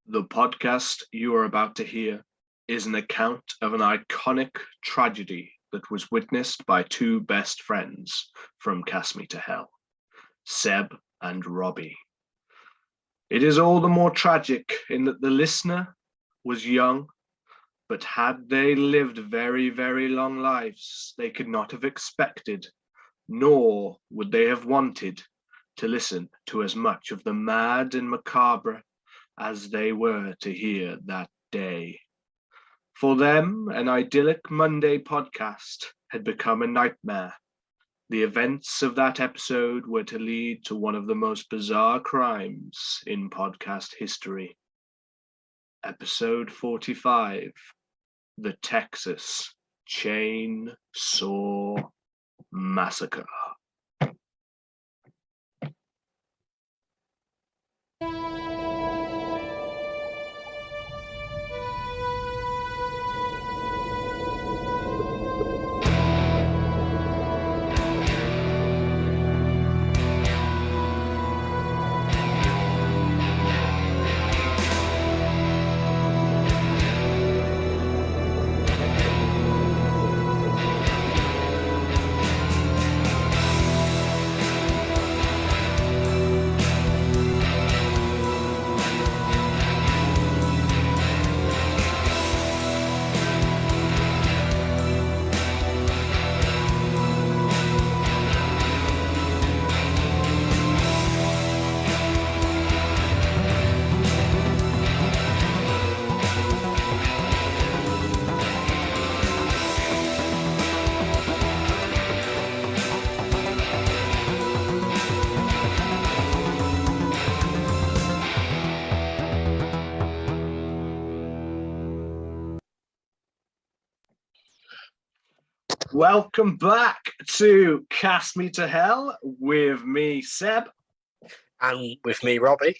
The podcast you are about to hear is an account of an iconic tragedy that was witnessed by two best friends from Cast Me to Hell, Seb and Robbie. It is all the more tragic in that the listener was young, but had they lived very, very long lives, they could not have expected, nor would they have wanted, to listen to as much of the mad and macabre as they were to hear that day. For them, an idyllic Monday podcast had become a nightmare. The events of that episode were to lead to one of the most bizarre crimes in podcast history. Episode 45, The Texas Chainsaw Massacre. Welcome back to Cast Me to Hell with me, Seb. And with me, Robbie.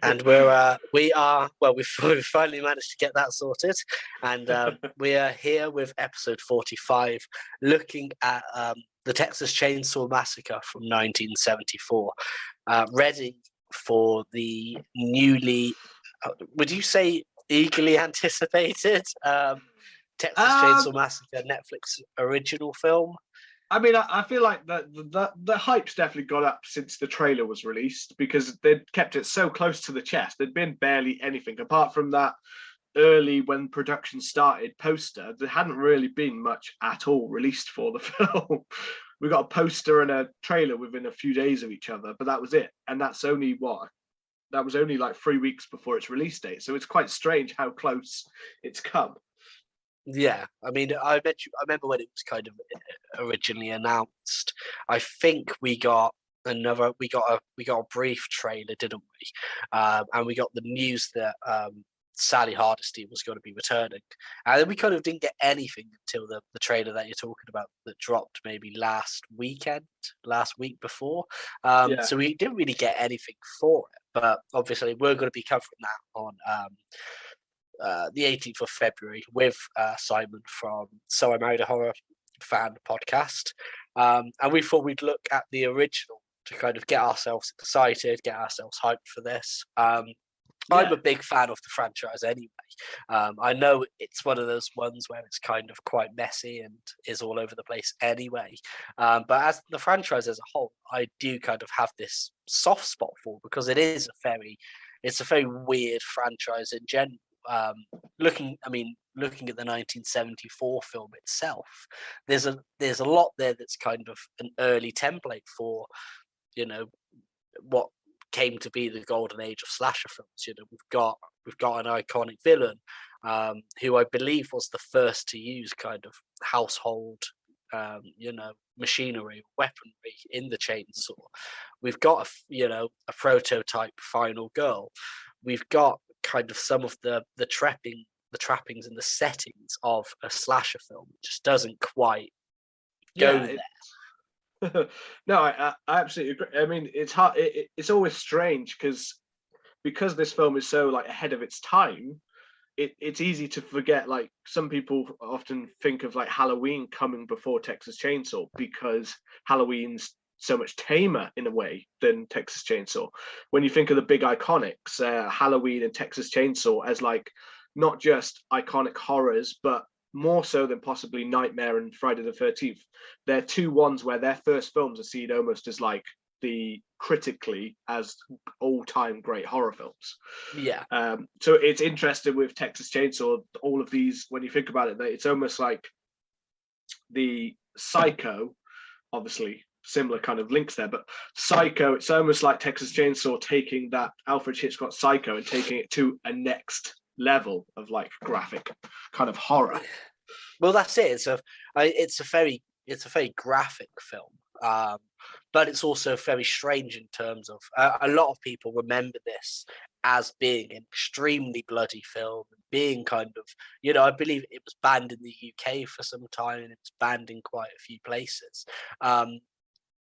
And we've finally managed to get that sorted. And we are here with episode 45, looking at the Texas Chainsaw Massacre from 1974, ready for the newly, would you say eagerly anticipated Texas Chainsaw Massacre Netflix original film? I mean, I feel like the hype's definitely gone up since the trailer was released because they'd kept it so close to the chest. There'd been barely anything apart from that early, when production started, poster. There hadn't really been much at all released for the film. We got a poster and a trailer within a few days of each other, but that was it. And that was only like 3 weeks before its release date. So it's quite strange how close it's come. Yeah, I mean, I remember when it was kind of originally announced. I think we got a brief trailer, didn't we? And we got the news that Sally Hardesty was going to be returning, and then we kind of didn't get anything until the trailer that you're talking about that dropped maybe last week before. So we didn't really get anything for it, but obviously we're going to be covering that on the 18th of February with Simon from So I Married a Horror Fan podcast. And we thought we'd look at the original to kind of get ourselves excited, get ourselves hyped for this. I'm a big fan of the franchise anyway. I know it's one of those ones where it's kind of quite messy and is all over the place anyway. But as the franchise as a whole, I do kind of have this soft spot for, because it's a very weird franchise in general. Looking at the 1974 film itself, there's a lot there that's kind of an early template for, what came to be the golden age of slasher films. We've got an iconic villain, who I believe was the first to use kind of household machinery, weaponry in the chainsaw. We've got a prototype final girl. We've got kind of some of the trappings and the settings of a slasher film. It just doesn't quite go there. No, I absolutely agree. I mean, it's hard. It's always strange because this film is so like ahead of its time. It's easy to forget. Like, some people often think of like Halloween coming before Texas Chainsaw, because Halloween's so much tamer in a way than Texas Chainsaw. When you think of the big iconics, Halloween and Texas Chainsaw as like not just iconic horrors, but more so than possibly Nightmare and Friday the 13th. They're two ones where their first films are seen almost as like the critically as all-time great horror films. Yeah. So it's interesting with Texas Chainsaw, all of these, when you think about it, that it's almost like the Psycho, obviously similar kind of links there, but Psycho, it's almost like Texas Chainsaw taking that Alfred Hitchcock Psycho and taking it to a next level of like graphic kind of horror. Well, that's it. It's a very graphic film, but it's also very strange in terms of a lot of people remember this as being an extremely bloody film, being kind of, I believe it was banned in the UK for some time, and it was banned in quite a few places.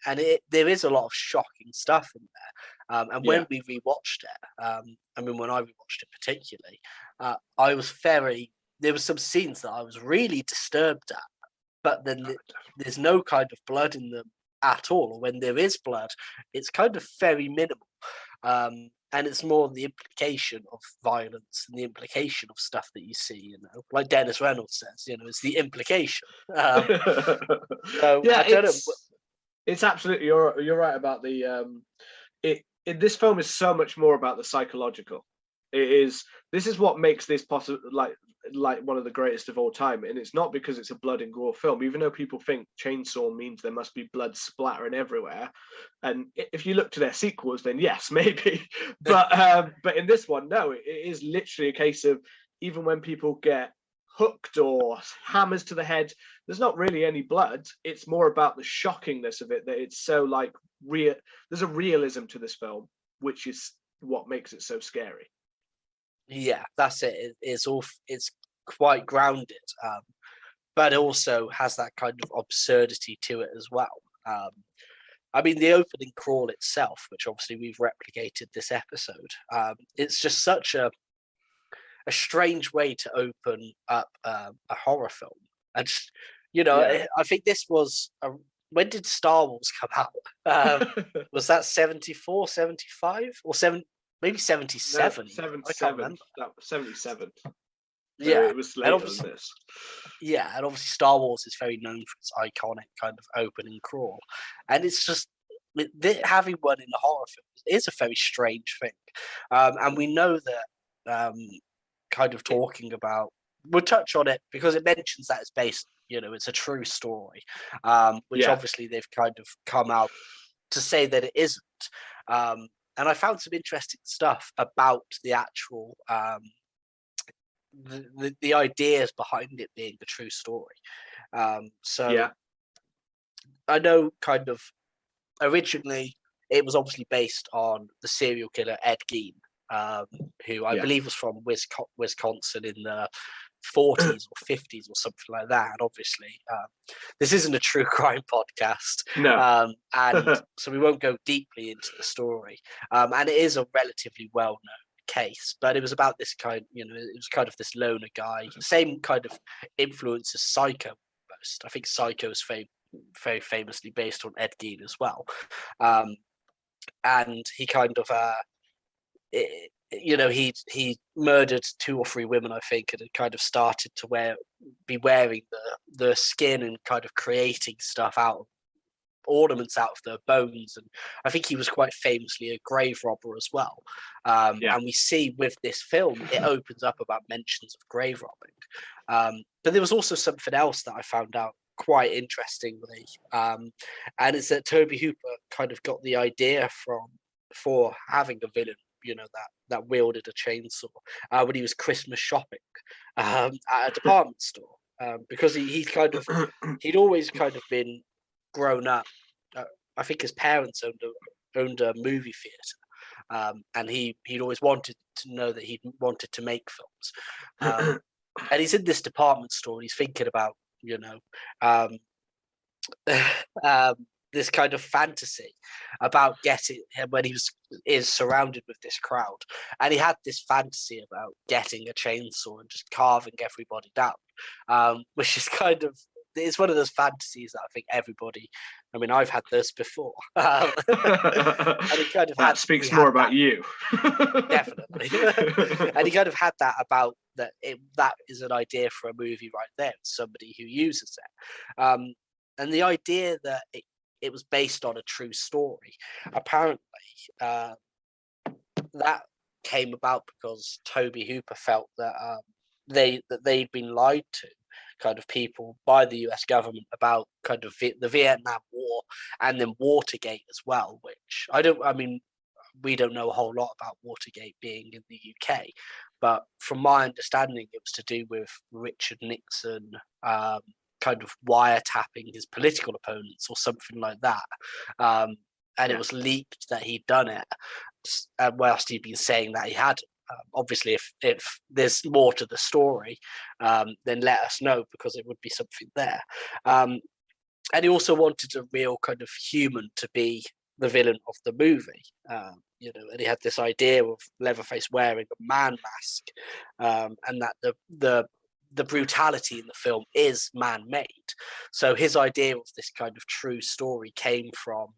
And there is a lot of shocking stuff in there. And when we rewatched it, when I rewatched it particularly, I was there were some scenes that I was really disturbed at, but then there's no kind of blood in them at all. Or when there is blood, it's kind of very minimal. And it's more the implication of violence and the implication of stuff that you see, like Dennis Reynolds says, it's the implication. So yeah, I don't know. It's absolutely, you're right about this film is so much more about the psychological. This is what makes this possible, like one of the greatest of all time. And it's not because it's a blood and gore film, even though people think Chainsaw means there must be blood splattering everywhere. And if you look to their sequels, then yes, maybe. But in this one, no, it is literally a case of even when people get hooked or hammers to the head, there's not really any blood. It's more about the shockingness of it, that it's so like real. There's a realism to this film, which is what makes it so scary. Yeah, that's it. It's quite grounded, but it also has that kind of absurdity to it as well. The opening crawl itself, which obviously we've replicated this episode, it's just such a strange way to open up a horror film. And I think this was when did Star Wars come out? Was that 74, 75, or 7? Maybe 77. No, 77. I can't remember. That was 77. So yeah, it was later than this. Yeah, and obviously Star Wars is very known for its iconic kind of opening crawl, and it's just having one in a horror film is a very strange thing, and we know that kind of talking about. We'll touch on it because it mentions that it's based. It's a true story, which obviously they've kind of come out to say that it isn't. And I found some interesting stuff about the actual the ideas behind it being a true story. I know kind of originally it was obviously based on the serial killer Ed Gein, who I believe was from Wisconsin in the 40s or 50s or something like that. And obviously, this isn't a true crime podcast, and so we won't go deeply into the story. And it is a relatively well-known case, but it was about this kind. It was kind of this loner guy, same kind of influence as Psycho. Almost, I think Psycho is very famously based on Ed Gein as well, and he kind of. He murdered 2 or 3 women, I think, and had kind of started to be wearing the skin and kind of creating stuff ornaments out of their bones. And I think he was quite famously a grave robber as well. And we see with this film, it opens up about mentions of grave robbing. But there was also something else that I found out quite interestingly, and it's that Tobe Hooper kind of got the idea for having a villain that wielded a chainsaw when he was Christmas shopping at a department store, because he'd always kind of been grown up. I think his parents owned a movie theater, and he'd always wanted to know that he'd wanted to make films. And he's in this department store and he's thinking about this kind of fantasy about getting him when is surrounded with this crowd, and he had this fantasy about getting a chainsaw and just carving everybody down, which is kind of, it's one of those fantasies that I think everybody I mean, I've had this before. And he kind of that speaks more about you. Definitely. And he kind of had that about that. That is an idea for a movie right there. Somebody who uses it, and the idea that it was based on a true story. Apparently, that came about because Toby Hooper felt that they'd been lied to, kind of people by the US government about kind of the Vietnam War and then Watergate as well, which we don't know a whole lot about Watergate being in the UK, but from my understanding, it was to do with Richard Nixon kind of wiretapping his political opponents or something like that. And it was leaked that he'd done it, whilst he'd been saying that he had. Obviously, if there's more to the story, then let us know, because it would be something there. And he also wanted a real kind of human to be the villain of the movie, and he had this idea of Leatherface wearing a man mask, and that the brutality in the film is man-made. So his idea of this kind of true story came from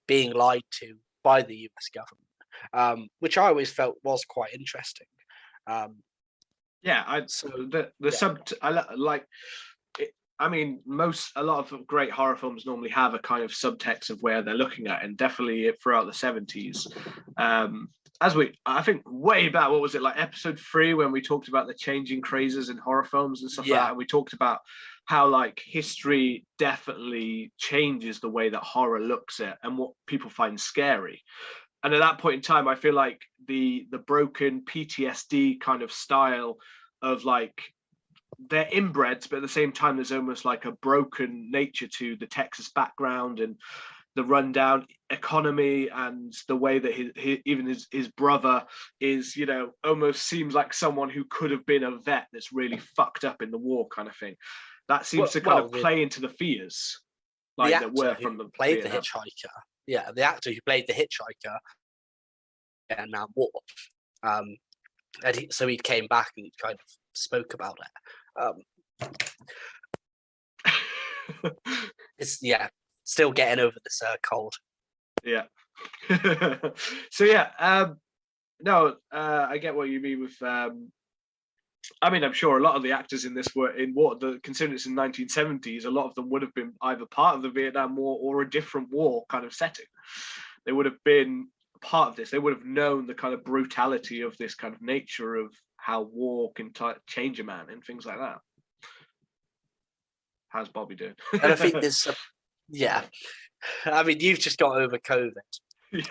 being lied to by the US government, which I always felt was quite interesting. I like. I mean, a lot of great horror films normally have a kind of subtext of where they're looking at, and definitely throughout the 70s. I think way back, what was it, like episode 3, when we talked about the changing crazes in horror films and stuff like that, and we talked about how like history definitely changes the way that horror looks at and what people find scary. And at that point in time, I feel like the broken PTSD kind of style of like, they're inbreds, but at the same time, there's almost like a broken nature to the Texas background and the rundown economy, and the way that even his brother is, almost seems like someone who could have been a vet that's really fucked up in the war, kind of thing. That seems to kind of play into the fears, like the that were actor from who played the hitchhiker. The actor who played the hitchhiker and now war. So he came back and kind of spoke about it. It's still getting over this cold. Yeah. So I get what you mean with. I mean, I'm sure a lot of the actors in this were considering it's in 1970s. A lot of them would have been either part of the Vietnam War or a different war kind of setting. They would have been part of this. They would have known the kind of brutality of this kind of nature of how war can change a man and things like that. How's Bobby doing? And I think there's I mean, you've just got over COVID,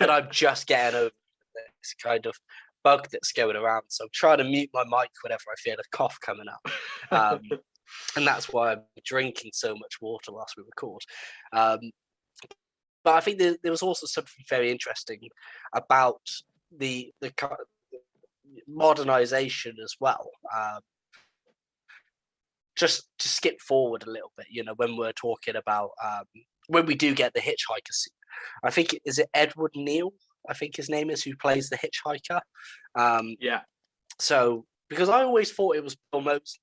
and I'm just getting over this kind of bug that's going around. So I'm trying to mute my mic whenever I feel a cough coming up, and that's why I'm drinking so much water whilst we record. But I think there was also something very interesting about the modernization as well. Just to skip forward a little bit, when we're talking about when we do get the hitchhiker scene, I think, is it Edward Neal? I think his name is, who plays the hitchhiker. So, because I always thought it was Bill Moseley,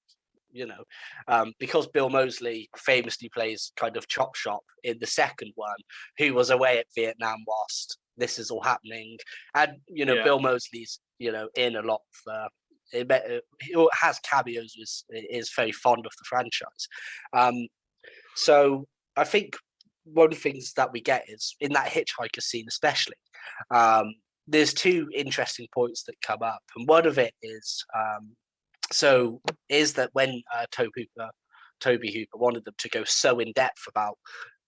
because Bill Moseley famously plays kind of Chop Shop in the second one, who was away at Vietnam whilst this is all happening. And, Bill Moseley's, in a lot of, he has cameos, is very fond of the franchise. So I think one of the things that we get is, in that hitchhiker scene especially, there's two interesting points that come up. And one of it is, that when Toby Hooper wanted them to go so in depth about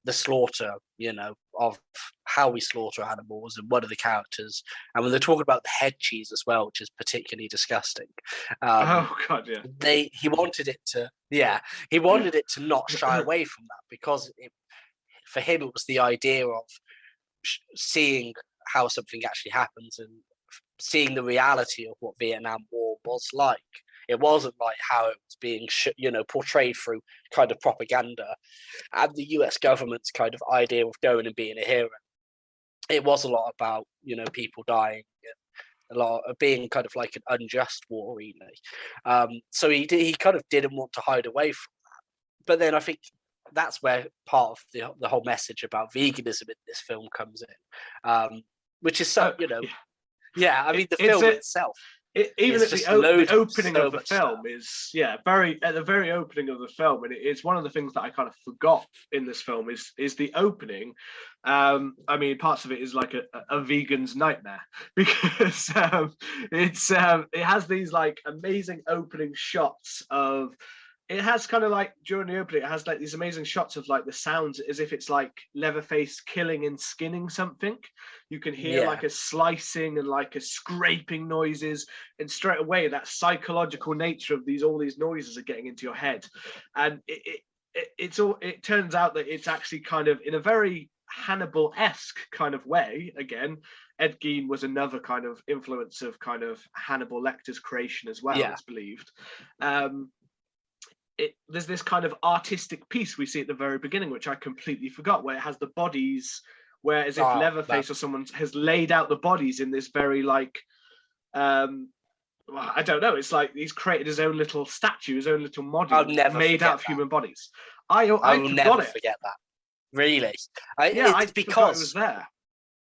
the slaughter, of how we slaughter animals and one of the characters, and when they're talking about the head cheese as well, which is particularly disgusting. Oh God, yeah. He wanted it to not shy away from that, because for him it was the idea of seeing how something actually happens and seeing the reality of what Vietnam War was like. It wasn't like how it was being, portrayed through kind of propaganda and the US government's kind of idea of going and being a hero. It was a lot about, people dying, and a lot of being kind of like an unjust war, really. So he kind of didn't want to hide away from that. But then I think that's where part of the whole message about veganism in this film comes in, which is so Yeah. yeah. I mean, the It's film a itself even is at just the loads of opening so of the much stuff. film is very at the very opening of the film, and it's one of the things that I kind of forgot in this film is the opening. I mean, parts of it is like a vegan's nightmare because it has these like amazing opening shots of. It has kind of like during the opening, it has like these amazing shots of like the sounds as if it's like Leatherface killing and skinning something. You can hear Yeah, like a slicing and like a scraping noises, and straight away that psychological nature of all these noises are getting into your head, and it turns out that it's actually kind of in a very Hannibal-esque kind of way. Again, Ed Gein was another kind of influence of kind of Hannibal Lecter's creation as well. yeah. It's believed. There's this kind of artistic piece we see at the very beginning, which I completely forgot, where it has the bodies, where as if Leatherface or someone has laid out the bodies in this very like, well, I don't know. It's like he's created his own little statue, his own little model made out of human bodies. I will never forgot it. forget that. Really, I forgot it was there.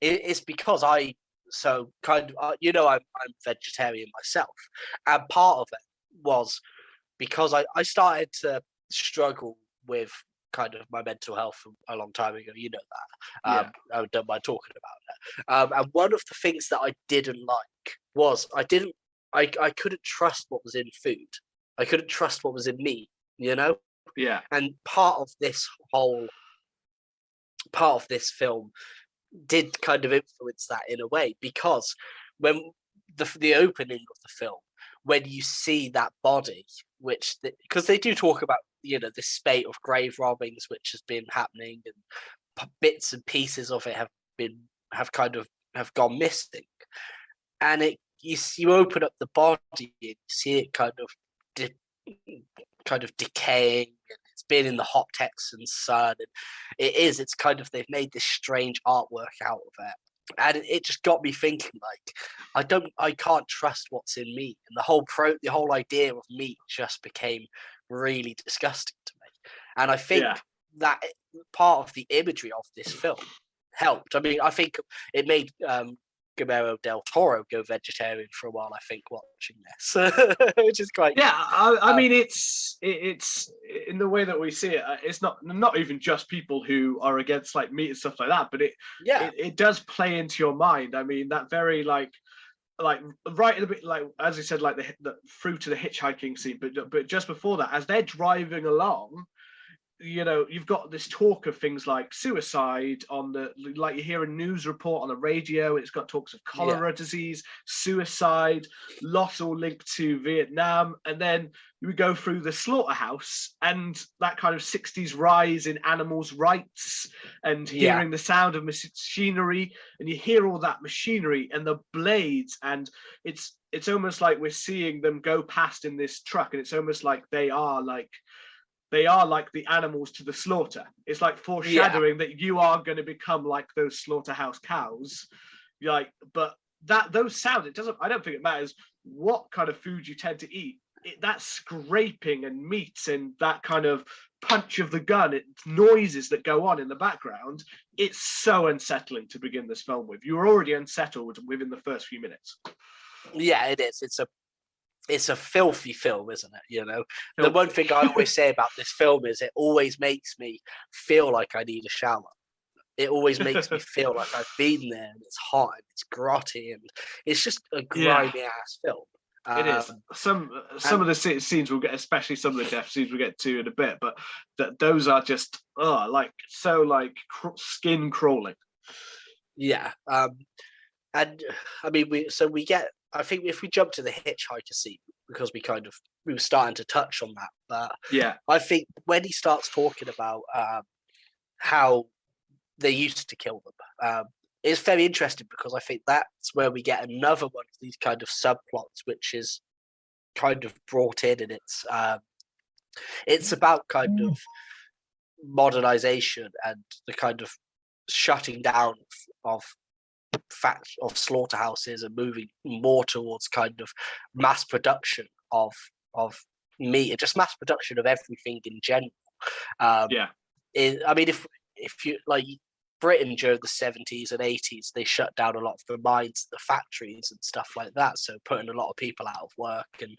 It's because I'm vegetarian myself, and part of it was because I started to struggle with kind of my mental health a long time ago. You know that. I don't mind talking about it. And one of the things that I didn't like was I couldn't trust what was in food. I couldn't trust what was in meat. You know. Yeah. And part of this film did kind of influence that in a way, because when the opening of the film, when you see that body, because they do talk about this spate of grave robbings which has been happening, and bits and pieces of it have gone missing, and you open up the body and you see it kind of decaying, and it's been in the hot Texan sun, and it's kind of, they've made this strange artwork out of it, and it just got me thinking, like, I can't trust what's in meat, and the whole idea of meat just became really disgusting to me, and I think that part of the imagery of this film helped. I mean, I think it made Guillermo del Toro go vegetarian for a while, I think, watching this, which is quite I mean, it's in the way that we see it. It's not even just people who are against like meat and stuff like that, but it does play into your mind. I mean, that very like right in the bit, like as you said, like the through to the hitchhiking scene, but just before that, as they're driving along, you've got this talk of things like suicide like you hear a news report on the radio, and it's got talks of cholera disease, suicide, loss all linked to Vietnam. And then we go through the slaughterhouse and that kind of 60s rise in animals' rights, and hearing the sound of machinery, and you hear all that machinery and the blades, and it's almost like we're seeing them go past in this truck, and it's almost like they are like the animals to the slaughter. It's like foreshadowing that you are going to become like those slaughterhouse cows. But those sounds, I don't think it matters what kind of food you tend to eat. That scraping and meat and that kind of punch of the gun, it's noises that go on in the background. It's so unsettling to begin this film with. You're already unsettled within the first few minutes. Yeah, it is. It's a filthy film, isn't it? The one thing I always say about this film is it always makes me feel like I need a shower. It always makes me feel like I've been there, and it's hot and it's grotty, and it's just a grimy ass film. It is. Some of the scenes we'll get, especially some of the death scenes we'll get to in a bit, but those are just skin crawling. Yeah. And I mean, we get. I think if we jump to the hitchhiker scene, because we were starting to touch on that, but I think when he starts talking about how they used to kill them, it's very interesting, because I think that's where we get another one of these kind of subplots, which is kind of brought in, and it's about kind of modernization and the kind of shutting down of slaughterhouses and moving more towards kind of mass production of meat, and just mass production of everything in general. Yeah. I mean, if you like Britain during the 70s and 80s, they shut down a lot of the mines, the factories, and stuff like that. So putting a lot of people out of work. And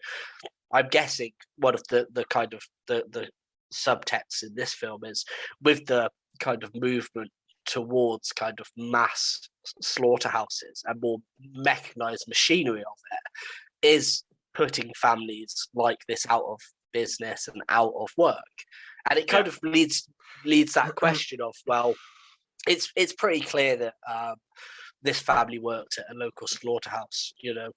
I'm guessing one of the kind of the subtext in this film is with the kind of movement towards kind of mass slaughterhouses and more mechanized machinery of it is putting families like this out of business and out of work. And it kind of leads that question of, well, it's pretty clear that this family worked at a local slaughterhouse, you know,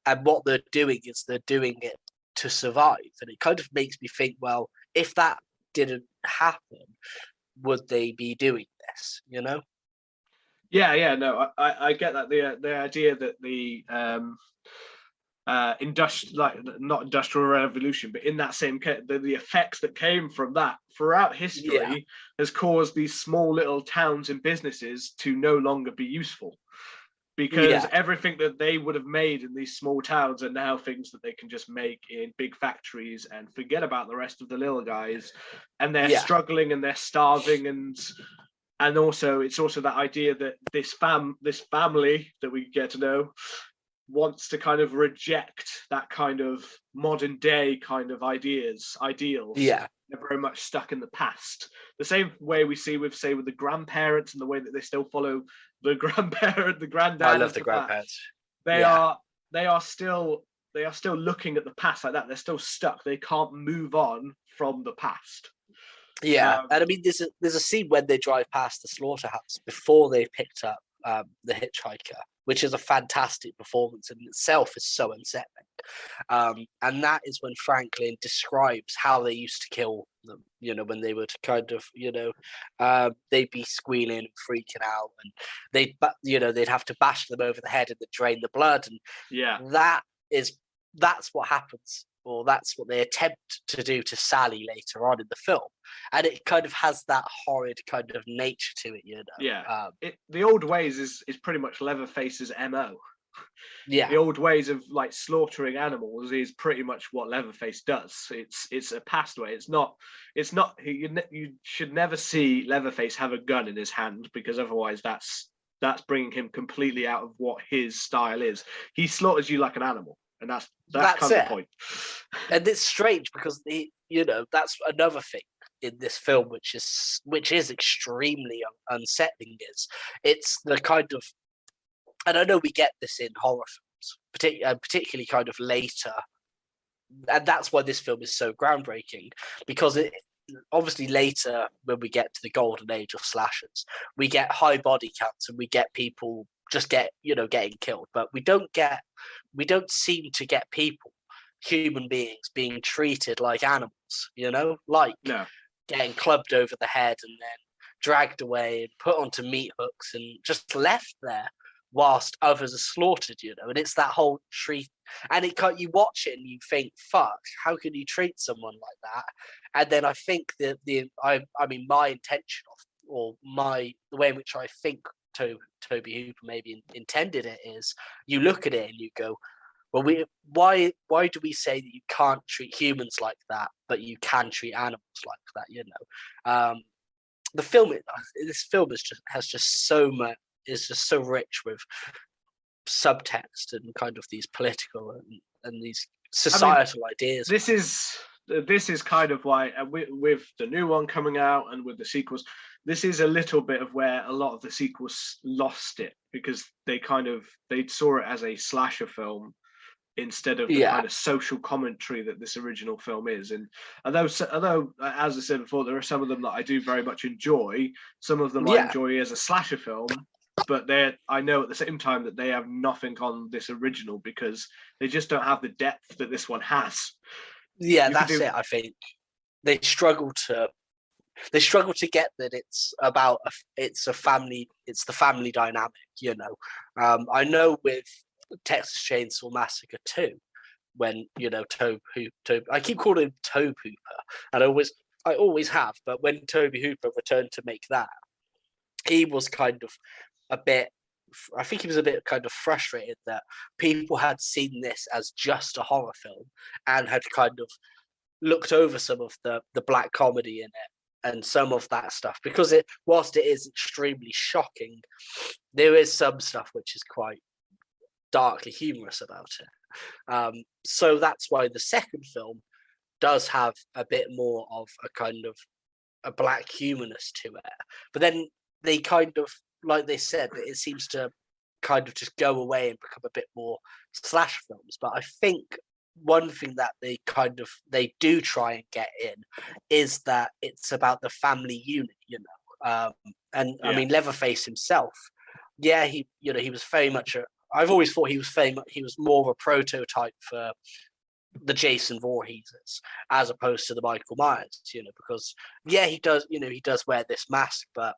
and what they're doing is they're doing it to survive. And it kind of makes me think, well, if that didn't happen, would they be doing this, you know? Yeah, no, I get that. The idea that the not industrial revolution, but in that same case, the effects that came from that throughout history has caused these small little towns and businesses to no longer be useful, because everything that they would have made in these small towns are now things that they can just make in big factories and forget about the rest of the little guys, and they're struggling and they're starving, and also it's also that idea that this family that we get to know wants to kind of reject that kind of modern day kind of ideals. They're very much stuck in the past. The same way we see with the grandparents, and the way that they still follow the grandparent, the granddad. I love the grandparents. They are still looking at the past like that. They're still stuck. They can't move on from the past. Yeah, and I mean, there's a scene when they drive past the slaughterhouse before they've picked up the hitchhiker, which is a fantastic performance in itself. Is so unsettling, and that is when Franklin describes how they used to kill them. You know, when they would kind of, they'd be squealing and freaking out, and they'd have to bash them over the head and drain the blood, and that's what happens. Or that's what they attempt to do to Sally later on in the film, and it kind of has that horrid kind of nature to it, you know. Yeah, the old ways is pretty much Leatherface's MO. Yeah, the old ways of like slaughtering animals is pretty much what Leatherface does. It's a past way. It's not. You should never see Leatherface have a gun in his hand, because otherwise that's bringing him completely out of what his style is. He slaughters you like an animal. And that's kind of the point. And it's strange because that's another thing in this film which is extremely unsettling. Is it's the kind of, and I know we get this in horror films, particularly kind of later, and that's why this film is so groundbreaking, because it obviously later, when we get to the golden age of slashers, we get high body counts and we get people just getting killed, but we don't seem to get human beings being treated like animals, getting clubbed over the head and then dragged away and put onto meat hooks and just left there whilst others are slaughtered, and it's that whole treat, and you watch it and you think, fuck, how can you treat someone like that? And then I think that my intention the way in which I think Toby Hooper maybe intended it is, you look at it and you go, well, why do we say that you can't treat humans like that, but you can treat animals like that? This film has just so much, is just so rich with subtext and kind of these political and these societal ideas. This is kind of why, with the new one coming out and with the sequels, this is a little bit of where a lot of the sequels lost it, because they saw it as a slasher film instead of the kind of social commentary that this original film is. And although as I said before, there are some of them that I do very much enjoy, some of them I enjoy as a slasher film, but I know at the same time that they have nothing on this original, because they just don't have the depth that this one has. Yeah, that's it. I think they struggle to get that it's the family dynamic. I know with Texas Chainsaw Massacre 2, when Tobe I keep calling him Tobe Hooper, and I always have, but when Toby Hooper returned to make that, he was kind of a bit kind of frustrated that people had seen this as just a horror film and had kind of looked over some of the black comedy in it and some of that stuff, because whilst it is extremely shocking, there is some stuff which is quite darkly humorous about it. So that's why the second film does have a bit more of a kind of a black humanness to it. But then they kind of, like they said, it seems to kind of just go away and become a bit more slash films. But I think one thing that they do try and get in is that it's about the family unit, and I mean Leatherface himself, he was very much I've always thought he was more of a prototype for the Jason Voorheeses as opposed to the Michael Myers, because he does wear this mask, but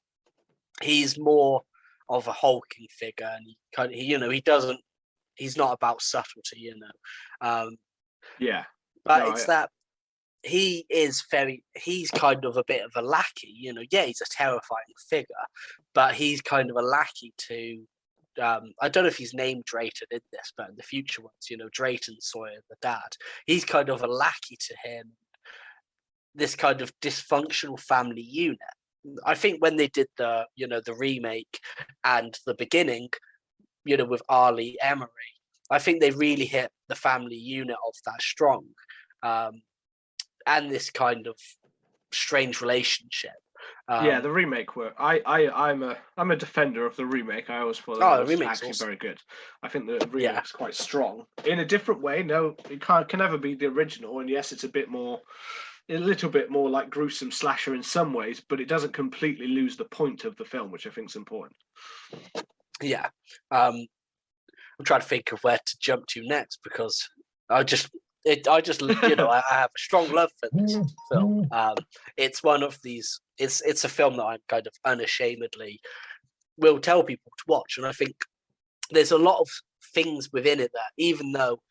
he's more of a hulking figure, and he's not about subtlety, but it's that he's kind of a bit of a lackey, he's a terrifying figure, but he's kind of a lackey to I don't know if he's named Drayton in this, but in the future ones, Drayton Sawyer, the dad, he's kind of a lackey to him, this kind of dysfunctional family unit. I think when they did the remake and the beginning, with Arlie Emery, I think they really hit the family unit of that strong, and this kind of strange relationship. The remake work. I'm a defender of the remake. I always thought that was actually awesome. Very good. I think the remake's quite strong in a different way. No, it can never be the original. And yes, it's a little bit more like gruesome slasher in some ways, but it doesn't completely lose the point of the film, which I think is important. Yeah, I'm trying to think of where to jump to next, because I have a strong love for this film. It's one of these. It's a film that I'm kind of unashamedly will tell people to watch, and I think there's a lot of things within it that, even though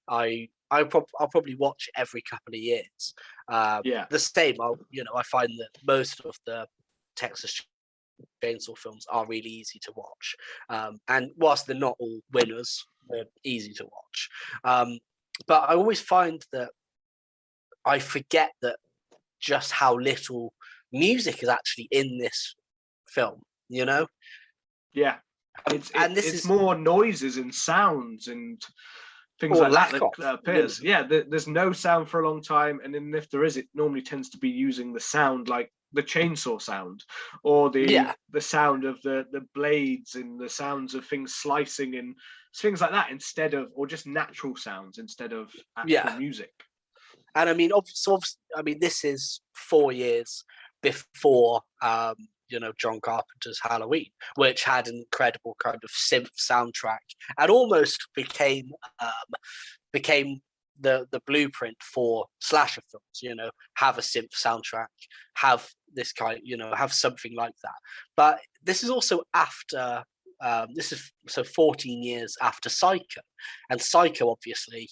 I'll probably watch it every couple of years. The same. I find that most of the Texas Chainsaw films are really easy to watch, and whilst they're not all winners, they're easy to watch. But I always find that I forget that just how little music is actually in this film, Yeah. It's more noises and sounds and things like that appears. There's no sound for a long time, and then if there is, it normally tends to be using the sound like the chainsaw sound, or the sound of the blades and the sounds of things slicing and things like that, or just natural sounds instead of actual music. And I mean, this is 4 years before John Carpenter's Halloween, which had an incredible kind of synth soundtrack and almost became the blueprint for slasher films. Have a synth soundtrack, have this kind, have something like that. But this is also after. This is 14 years after Psycho, and Psycho obviously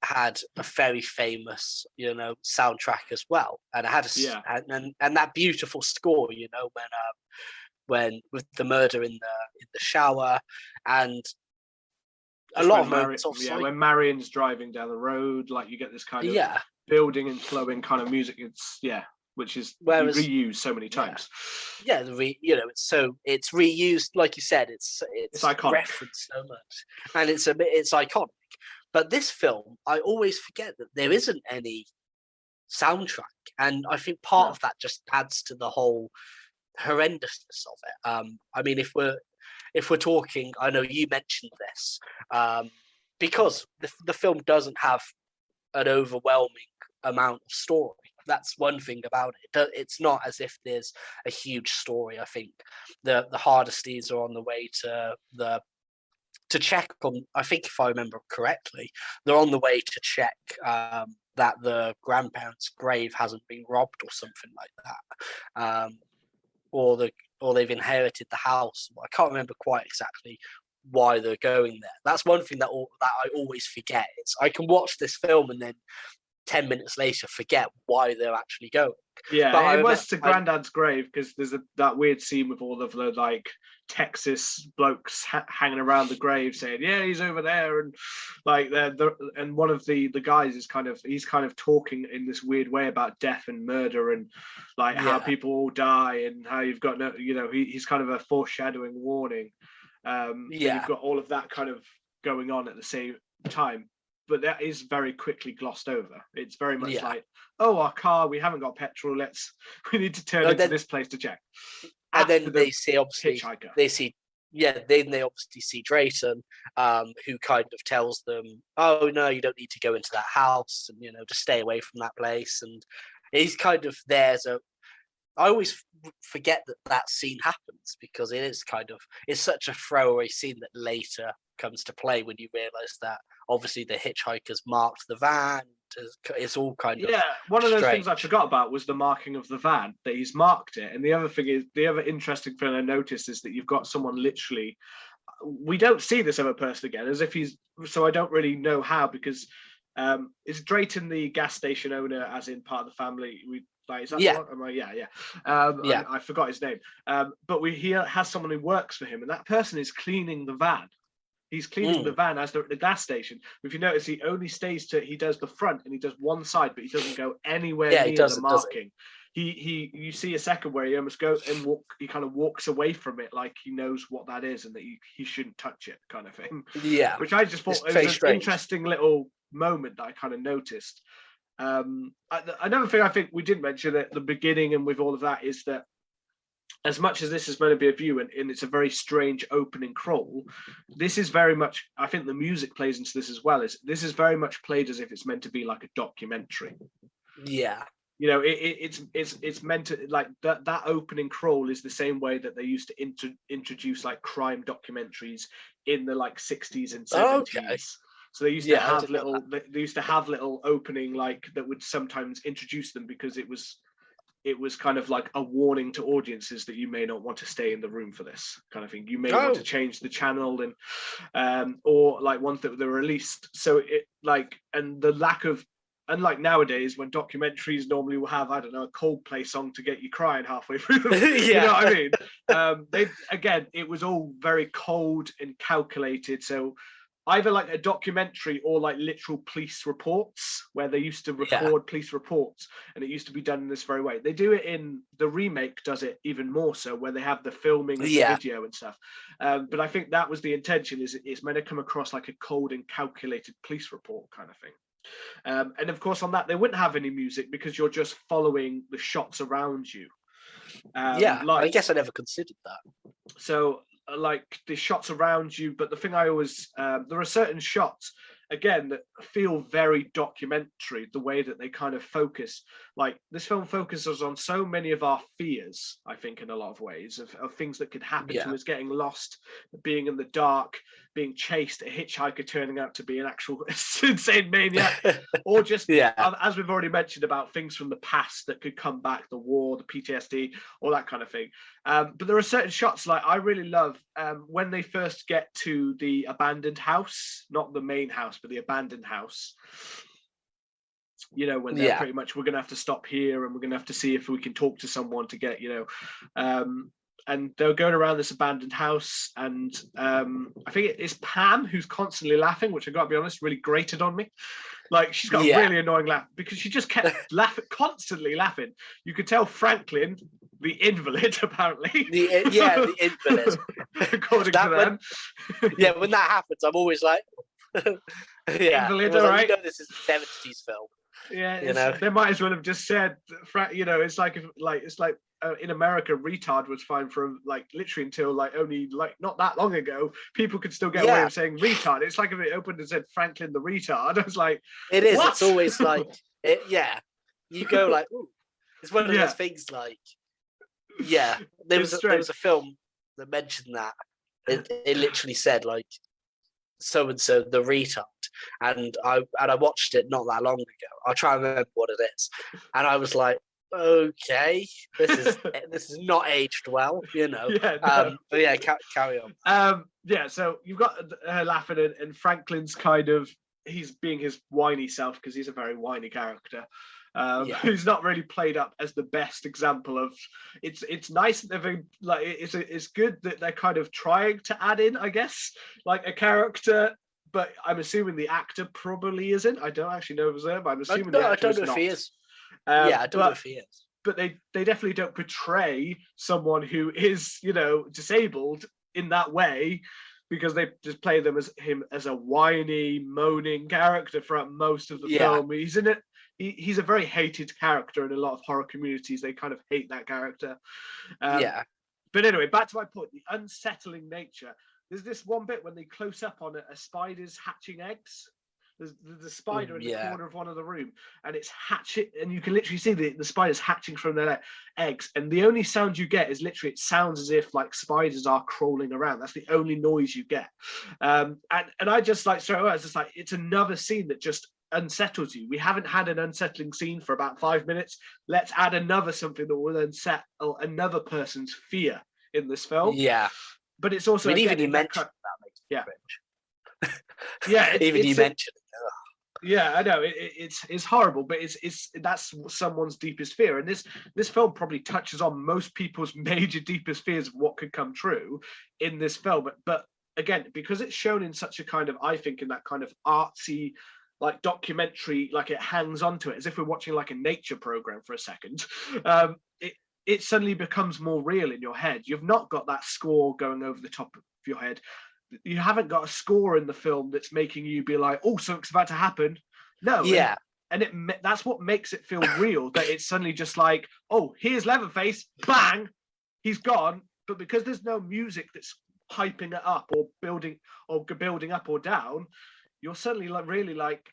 had a very famous, soundtrack as well, and it had and that beautiful score, when with the murder in the shower, and a lot of moments of Psycho. When Marion's driving down the road, like you get this kind of building and flowing kind of music. Which is reused so many times. It's reused, like you said. It's iconic. Referenced so much, and it's iconic. But this film, I always forget that there isn't any soundtrack, and I think part of that just adds to the whole horrendousness of it. I mean, if we're talking, I know you mentioned this, because the film doesn't have an overwhelming amount of story. That's one thing about it. It's not as if there's a huge story. I think the Hardesties are on the way to check on. I think if I remember correctly, they're on the way to check that the grandparents' grave hasn't been robbed or something like that, or they've inherited the house. I can't remember quite exactly why they're going there. That's one thing that I always forget. I can watch this film and then 10 minutes later forget why they're actually going. But it was to Grandad's grave, because there's that weird scene with all of the like Texas blokes hanging around the grave saying, "Yeah, he's over there," and like and one of the guys is he's kind of talking in this weird way about death and murder and like how people all die and how you've got no, he's kind of a foreshadowing warning. You've got all of that kind of going on at the same time, but that is very quickly glossed over. It's very much like, oh, our car, we haven't got petrol. We need to turn into this place to check. And then they see, obviously, hitchhiker. Then they obviously see Drayton, who kind of tells them, oh, no, you don't need to go into that house and, just stay away from that place. And he's kind of I always forget that scene happens because it's such a throwaway scene that later comes to play when you realise that obviously the hitchhikers marked the van. It's all kind of one of those things I forgot about was the marking of the van, that he's marked it. And the other interesting thing I noticed is that you've got someone literally, we don't see this other person again, as if so I don't really know how, because is Drayton the gas station owner, as in part of the family? Is that the one? I forgot his name. But he has someone who works for him, and that person is cleaning the van. He's cleaning the van as they're at the gas station. If you notice, he only he does the front and he does one side, but he doesn't go anywhere near the marking. You see a second where he almost goes and he kind of walks away from it like he knows what that is and that he shouldn't touch it, kind of thing. Yeah. Which I just thought was an interesting little moment that I kind of noticed. Another thing I think we did mention at the beginning and with all of that is that as much as this is meant to be a view and it's a very strange opening crawl, this is very much, I think the music plays into this as well, this is very much played as if it's meant to be like a documentary. Yeah. It's meant to, like, that opening crawl is the same way that they used to introduce like crime documentaries in the like 60s and 70s. Okay. So they used to have little opening like that would sometimes introduce them because it was kind of like a warning to audiences that you may not want to stay in the room for this kind of thing. You may want to change the channel and or like ones that were released. So it like, and the lack of, unlike nowadays when documentaries normally will have, I don't know, a Coldplay song to get you crying halfway through them. You know what I mean? It was all very cold and calculated. So either like a documentary or like literal police reports where they used to record police reports, and it used to be done in this very way. They do it in the remake, does it even more so, where they have the filming of the video and stuff. But I think that was the intention, is it's meant to come across like a cold and calculated police report kind of thing. And of course on that they wouldn't have any music because you're just following the shots around you. I guess I never considered that. So like the shots around you, but the thing I always there are certain shots again that feel very documentary, the way that they kind of focus. Like this film focuses on so many of our fears, I think, in a lot of ways of things that could happen to us: getting lost, being in the dark, being chased, a hitchhiker turning out to be an actual insane maniac, or just as we've already mentioned about things from the past that could come back, the war, the PTSD, all that kind of thing. But there are certain shots like I really love when they first get to the abandoned house, not the main house, but the abandoned house. You know, when they're pretty much, we're going to have to stop here and we're going to have to see if we can talk to someone to get, and they're going around this abandoned house, and I think it's Pam who's constantly laughing, which I got to be honest, really grated on me. Like she's got a really annoying laugh because she just kept constantly laughing. You could tell Franklin, the invalid, apparently. The invalid. According to them. When that happens, I'm always like, invalid, all right. This is a 70s film. Yeah, they might as well have just said, it's like in America, retard was fine for like literally until like only like not that long ago. People could still get away with saying retard. It's like if it opened and said Franklin the retard. I was like, it is. What? It's always like, you go like, ooh. It's one of those things like, there was a film that mentioned that. It literally said like, so and so the retard, and I watched it not that long ago. I'll try and remember what it is, and I was like, okay, this is not aged well, but carry on. So you've got her laughing, and Franklin's kind of, he's being his whiny self because he's a very whiny character. who's not really played up as the best example of. It's nice that they've like it's good that they're kind of trying to add in, I guess, like a character. But I'm assuming the actor probably isn't. I don't actually know if it's there, but I'm assuming the actor is not. I don't know if he is. I don't know if he is. But they definitely don't portray someone who is, disabled in that way, because they just play him as a whiny, moaning character throughout most of the film. He's in it. He's a very hated character in a lot of horror communities. They kind of hate that character. But anyway, back to my point: the unsettling nature. There's this one bit when they close up on a spider's hatching eggs. There's a spider in the corner of one of the room, and it's hatching, and you can literally see the spiders hatching from their eggs. And the only sound you get is literally, it sounds as if like spiders are crawling around. That's the only noise you get. And I just like straight away, I was just like, it's another scene that just unsettles you. We haven't had an unsettling scene for about 5 minutes. Let's add another something that will unsettle another person's fear in this film. Yeah, but it's also even you mentioned that makes me cringe. Even you mentioned it. Yeah, I know it's horrible, but that's someone's deepest fear, and this film probably touches on most people's major deepest fears of what could come true in this film. But again, because it's shown in such a kind of, I think, in that kind of artsy, like documentary, like it hangs onto it as if we're watching like a nature program for a second. It suddenly becomes more real in your head. You've not got that score going over the top of your head. You haven't got a score in the film that's making you be like, oh, something's about to happen. No. Yeah. And that's what makes it feel real, that it's suddenly just like, oh, here's Leatherface, bang, he's gone. But because there's no music that's hyping it up or building up or down, you're suddenly like really like,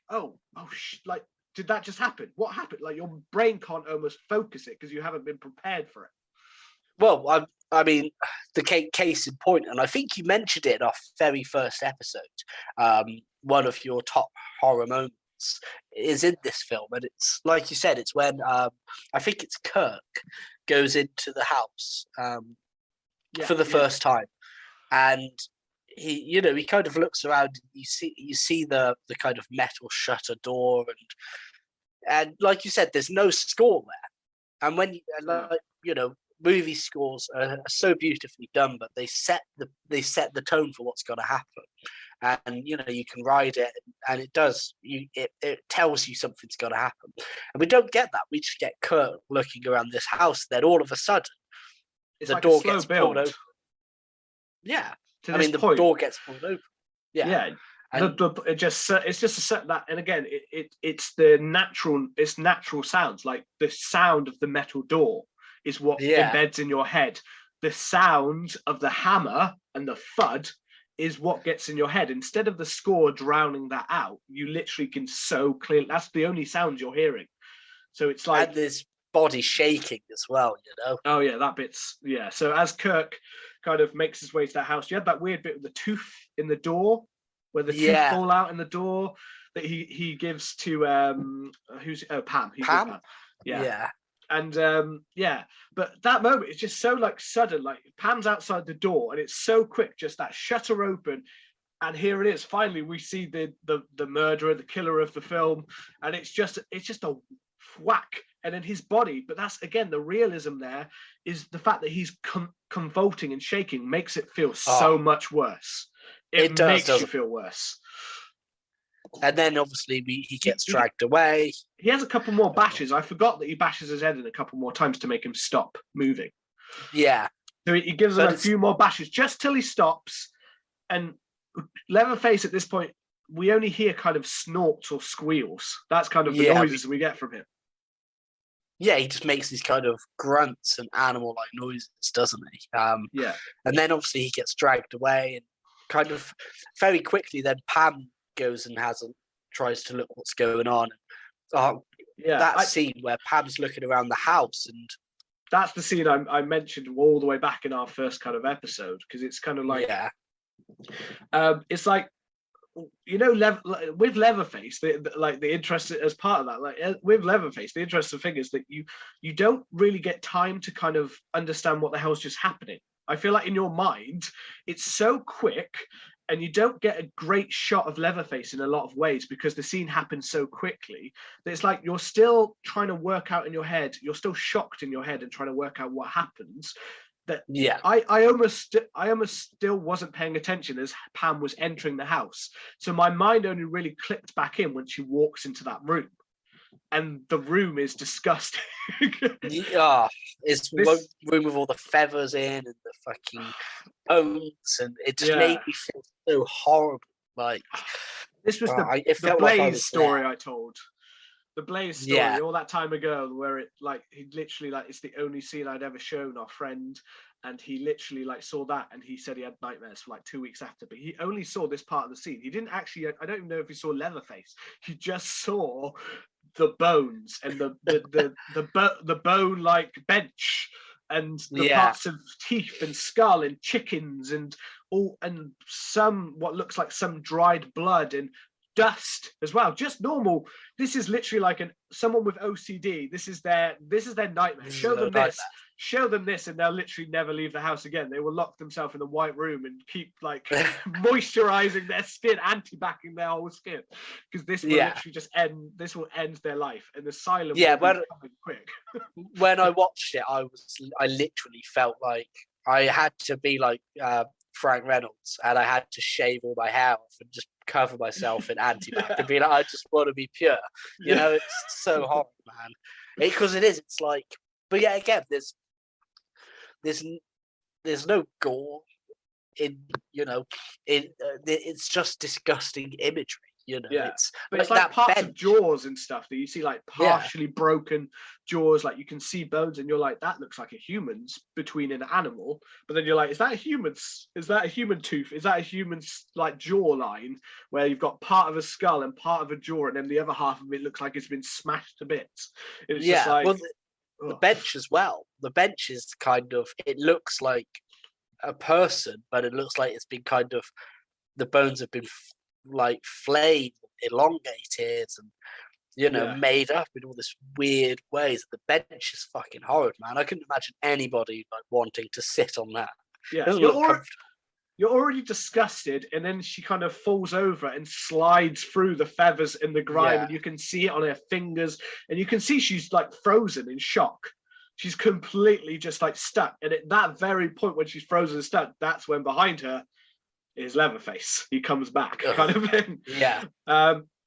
like, did that just happen? What happened? Like your brain can't almost focus it because you haven't been prepared for it. Well, I mean, the case in point, and I think you mentioned it in our very first episode, one of your top horror moments is in this film. And it's, like you said, it's when, I think it's Kirk goes into the house for the first time. And he kind of looks around, you see the kind of metal shutter door, and like you said, there's no score there. And when movie scores are so beautifully done, but they set the tone for what's going to happen, and you can ride it, and it does. It tells you something's going to happen, and we don't get that. We just get Kurt looking around this house. Then all of a sudden, the door gets pulled open. Yeah, the door gets pulled open. Yeah. And it's just a set that, and again, it's natural sounds, like the sound of the metal door is what embeds in your head. The sound of the hammer and the thud is what gets in your head. Instead of the score drowning that out, you literally can so clearly, that's the only sound you're hearing. So it's like, and there's body shaking as well, Oh yeah, that bit's So as Kirk kind of makes his way to that house, you had that weird bit with the tooth in the door, where the tooth fall out in the door that he gives to Pam. Pam? Yeah. And but that moment is just so like sudden, like Pam's outside the door and it's so quick, just that shutter open, and here it is. Finally, we see the murderer, the killer of the film, and it's just a whack, and then his body. But that's again the realism. There is the fact that he's convulsing and shaking makes it feel so much worse. It makes you feel worse. And then obviously he gets dragged away. He has a couple more bashes. I forgot that he bashes his head in a couple more times to make him stop moving. Yeah. So he gives him a few more bashes just till he stops. And Leatherface at this point, we only hear kind of snorts or squeals. That's kind of the noises we get from him. Yeah, he just makes these kind of grunts and animal-like noises, doesn't he? And then obviously he gets dragged away, and kind of very quickly then Pam goes and tries to look what's going on. That scene where Pam's looking around the house, and that's the scene I mentioned all the way back in our first kind of episode, because it's kind of like it's like, with Leatherface, the interest as part of that, like with Leatherface, the interesting thing is that you don't really get time to kind of understand what the hell's just happening. I feel like in your mind, it's so quick. and you don't get a great shot of Leatherface in a lot of ways because the scene happens so quickly that it's like you're still trying to work out in your head, you're still shocked in your head and trying to work out what happens. That I almost still wasn't paying attention as Pam was entering the house. So my mind only really clicked back in when she walks into that room. And the room is disgusting. It's the room with all the feathers in and the fucking bones, and it just made me feel so horrible. Like this was the Blaze story I told. The Blaze story all that time ago, where it like he literally like it's the only scene I'd ever shown our friend, and he literally like saw that and he said he had nightmares for like 2 weeks after, but he only saw this part of the scene. He didn't actually, I don't even know if he saw Leatherface. He just saw the bones and the bone like bench and the parts of teeth and skull and chickens and all, and some what looks like some dried blood and dust as well. Just normal. This is literally like someone with OCD. This is their nightmare. Show them this and they'll literally never leave the house again. They will lock themselves in a white room and keep like moisturizing their skin, anti-backing their whole skin, because this will literally just end their life, and the asylum will be coming quick. When I watched it, I literally felt like I had to be like Frank Reynolds, and I had to shave all my hair off and just cover myself in anti-bac and be like, I just want to be pure. You know, it's so hot, man. Because it is. It's like, but yeah, again, there's no gore in, you know, it's just disgusting imagery. You know, it's like parts of jaws and stuff that you see, like partially broken jaws, like you can see bones and you're like, that looks like a human's between an animal, but then you're like, is that a human tooth, is that a human's like jawline, where you've got part of a skull and part of a jaw and then the other half of it looks like it's been smashed to bits. It's just like, well, the bench as well. The bench is kind of, it looks like a person, but it looks like it's been kind of, the bones have been like flayed, elongated, and you know, made up in all this weird ways. The bench is fucking horrid, man. I couldn't imagine anybody like wanting to sit on that. You're already disgusted, and then she kind of falls over and slides through the feathers and the grime, and you can see it on her fingers, and you can see she's like frozen in shock. She's completely just like stuck, and at that very point when she's frozen and stuck, that's when behind her is Leatherface. He comes back, kind of thing.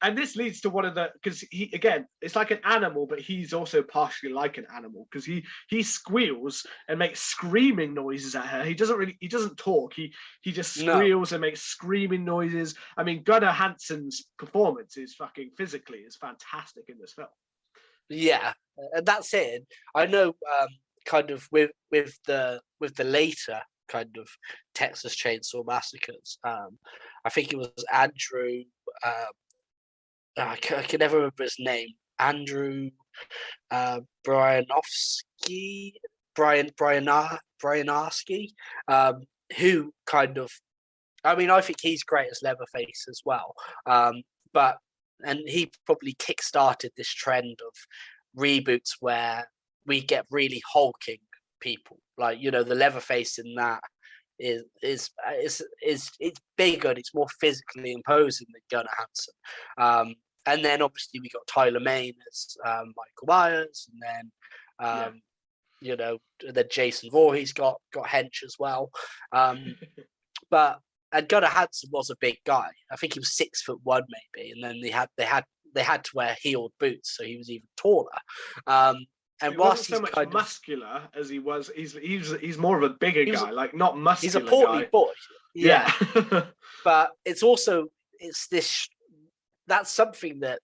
And this leads to one of the, because he, again, it's like an animal, but he's also partially like an animal, because he squeals and makes screaming noises at her. He doesn't talk. He just squeals and makes screaming noises. I mean, Gunnar Hansen's performance is fucking physically is fantastic in this film. Yeah, and that's it. I know, kind of with the later kind of Texas Chainsaw Massacres. I think it was Andrew. I can never remember his name. Andrew Bryanarski, who kind of, I mean, I think he's great as Leatherface as well. And he probably kick-started this trend of reboots where we get really hulking people. Like, you know, the Leatherface in that is it's bigger and it's more physically imposing than Gunnar Hansen. And then obviously we got Tyler Mane as Michael Myers, and then you know, then Jason Voorhees got hench as well. But and Gunnar Hansen was a big guy. I think he was 6'1" maybe, and then they had to wear heeled boots, so he was even taller. And he wasn't so much muscular as he was. He's more of a bigger guy, like not muscular. He's a portly boy. Yeah. But it's this. That's something that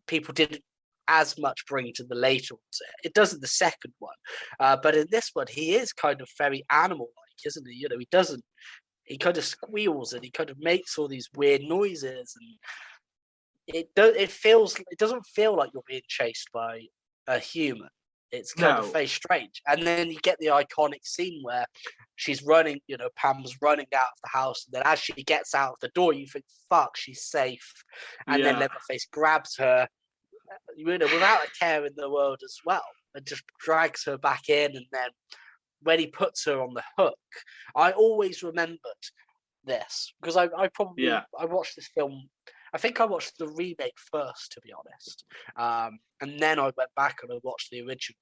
people didn't as much bring to the later ones. It does in the second one, but in this one, he is kind of very animal-like, isn't he? You know, he kind of squeals and he kind of makes all these weird noises, and it doesn't feel like you're being chased by a human. It's kind of very strange. And then you get the iconic scene where she's running, you know, Pam's running out of the house, and then as she gets out of the door, you think, fuck, she's safe. And then Leatherface grabs her, you know, without a care in the world as well, and just drags her back in. And then when he puts her on the hook, I always remembered this because I probably Yeah. I watched this film. I think I watched the remake first, to be honest, and then I went back and I watched the original.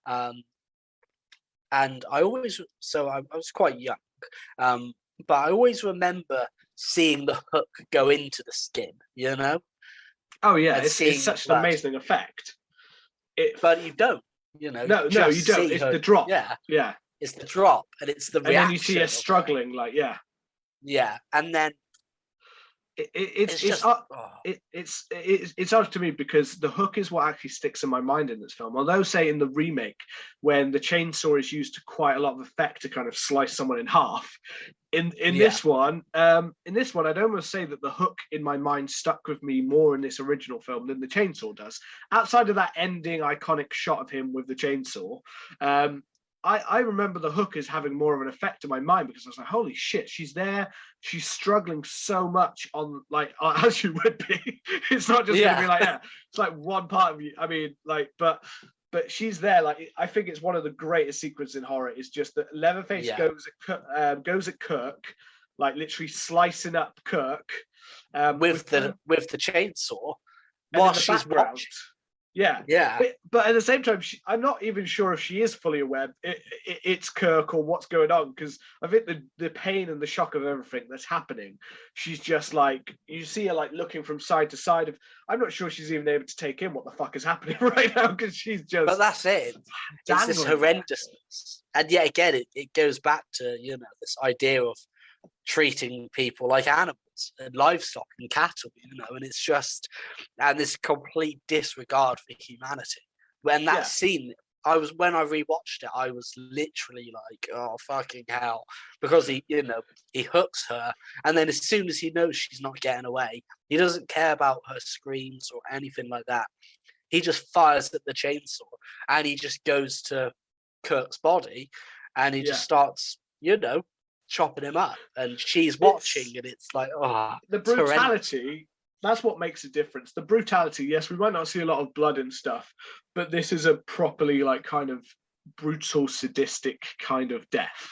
Um, and I always I was quite young, but I always remember seeing the hook go into the skin, Oh yeah, and it's seeing the such an blood. amazing effect. But you don't, No, just you don't. see It's her. the drop. Yeah, Yeah. it's the drop, and it's the And reaction. then you see her of struggling, like, yeah. Yeah, and then It's just it's odd to me because the hook is what actually sticks in my mind in this film. Although, say in the remake, when the chainsaw is used to quite a lot of effect to kind of slice someone in half, in this one, I'd almost say that the hook in my mind stuck with me more in this original film than the chainsaw does. Outside of that ending iconic shot of him with the chainsaw, I remember the hook as having more of an effect in my mind because I was like, holy shit, she's there. She's struggling so much on, like, as you would be. It's not just going to be like, yeah, it's like one part of you. I mean, like, but she's there. Like, I think it's one of the greatest sequences in horror. Is just that Leatherface goes at Kirk, like literally slicing up Kirk with the chainsaw and while in the she's background. watching. Yeah, Yeah, but at the same time, I'm not even sure if she is fully aware it's Kirk or what's going on, because I think the pain and the shock of everything that's happening, she's just like, you see her like looking from side to side. I'm not sure she's even able to take in what the fuck is happening right now because she's just. But that's it. It's this horrendousness, and yet again, it goes back to this idea of treating people like animals and livestock and cattle, and it's just, and this complete disregard for humanity. When that scene, when I rewatched it, I was literally like, oh fucking hell, because he hooks her, and then as soon as he knows she's not getting away, he doesn't care about her screams or anything like that. He just fires at the chainsaw, and he just goes to Kirk's body, and he just starts, chopping him up, and she's watching, and it's like, oh, the brutality. That's what makes a difference. The brutality. Yes, we might not see a lot of blood and stuff, but this is a properly like kind of brutal, sadistic kind of death,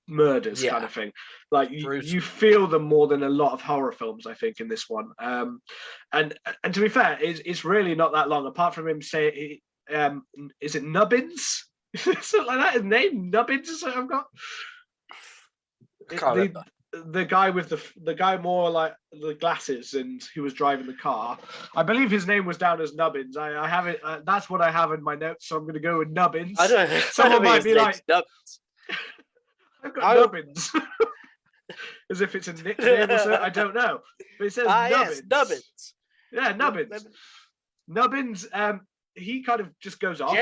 murders kind of thing. Like you feel them more than a lot of horror films, I think, in this one. And to be fair, it's really not that long. Apart from him saying, is it Nubbins? Something like that. His name Nubbins is what I've got. The guy with the guy more like the glasses and who was driving the car. I believe his name was down as Nubbins. I have it. That's what I have in my notes, so I'm going to go with Nubbins. I don't. Someone might be like, Nubbins. I've got Nubbins, as if it's a nickname or something. I don't know, but it says Nubbins. Yes, Nubbins. Yeah, Nubbins. Nubbins. He kind of just goes off.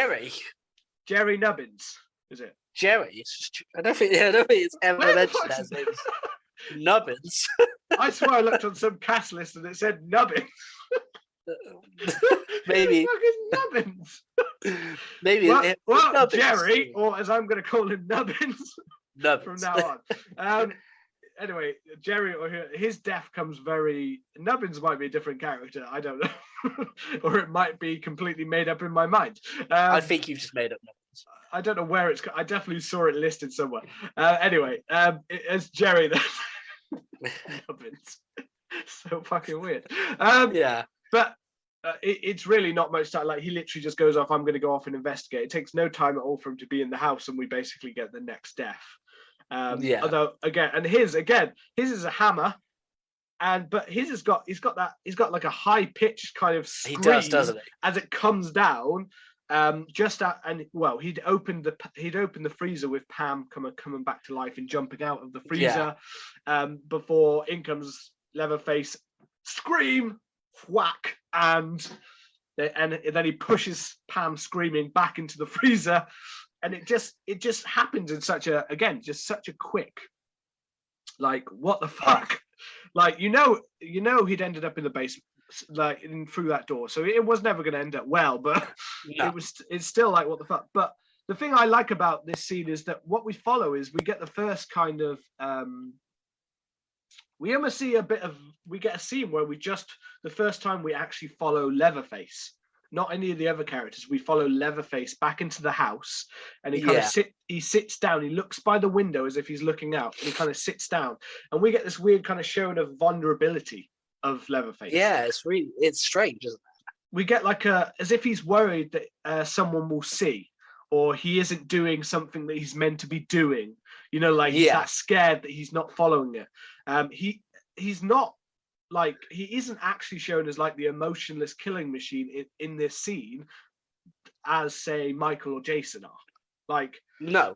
Jerry Nubbins, is it? Jerry. I don't think it's ever mentioned as name. Nubbins. I swear I looked on some cast list and it said Nubbins. Maybe Nubbins. Maybe Nubbins. Jerry, or as I'm going to call him, Nubbins. Nubbins. From now on. Anyway, Jerry, or his death comes very. Nubbins might be a different character. I don't know, or it might be completely made up in my mind. I think you've just made up Nubbins. I don't know where it's. I definitely saw it listed somewhere. Anyway, it's Jerry then. Nubbins. So fucking weird. But it's really not much time. Like, he literally just goes off. I'm going to go off and investigate. It takes no time at all for him to be in the house, and we basically get the next death. Although his is a hammer, but his he's got like a high pitched kind of scream. He does, doesn't he? As it comes down. He'd opened the freezer with Pam coming back to life and jumping out of the freezer, before in comes Leatherface, scream, whack, and then he pushes Pam screaming back into the freezer, and it just happens in such a quick, like, what the fuck, like, he'd ended up in the basement, like, through that door, so it was never going to end up well, but it's still like, what the fuck. But the thing I like about this scene is that what we follow is we get the first kind of we get a scene where the first time we actually follow Leatherface. not any of the other characters. We follow Leatherface back into the house, and he sits down. He looks by the window as if he's looking out, and he kind of sits down, and we get this weird kind of showing of vulnerability of Leatherface. Yeah, it's strange, isn't it? We get like as if he's worried that someone will see, or he isn't doing something that he's meant to be doing. You know, like he's that scared that he's not following it. He's not. Like, he isn't actually shown as like the emotionless killing machine in this scene as, say, Michael or Jason are. Like, no,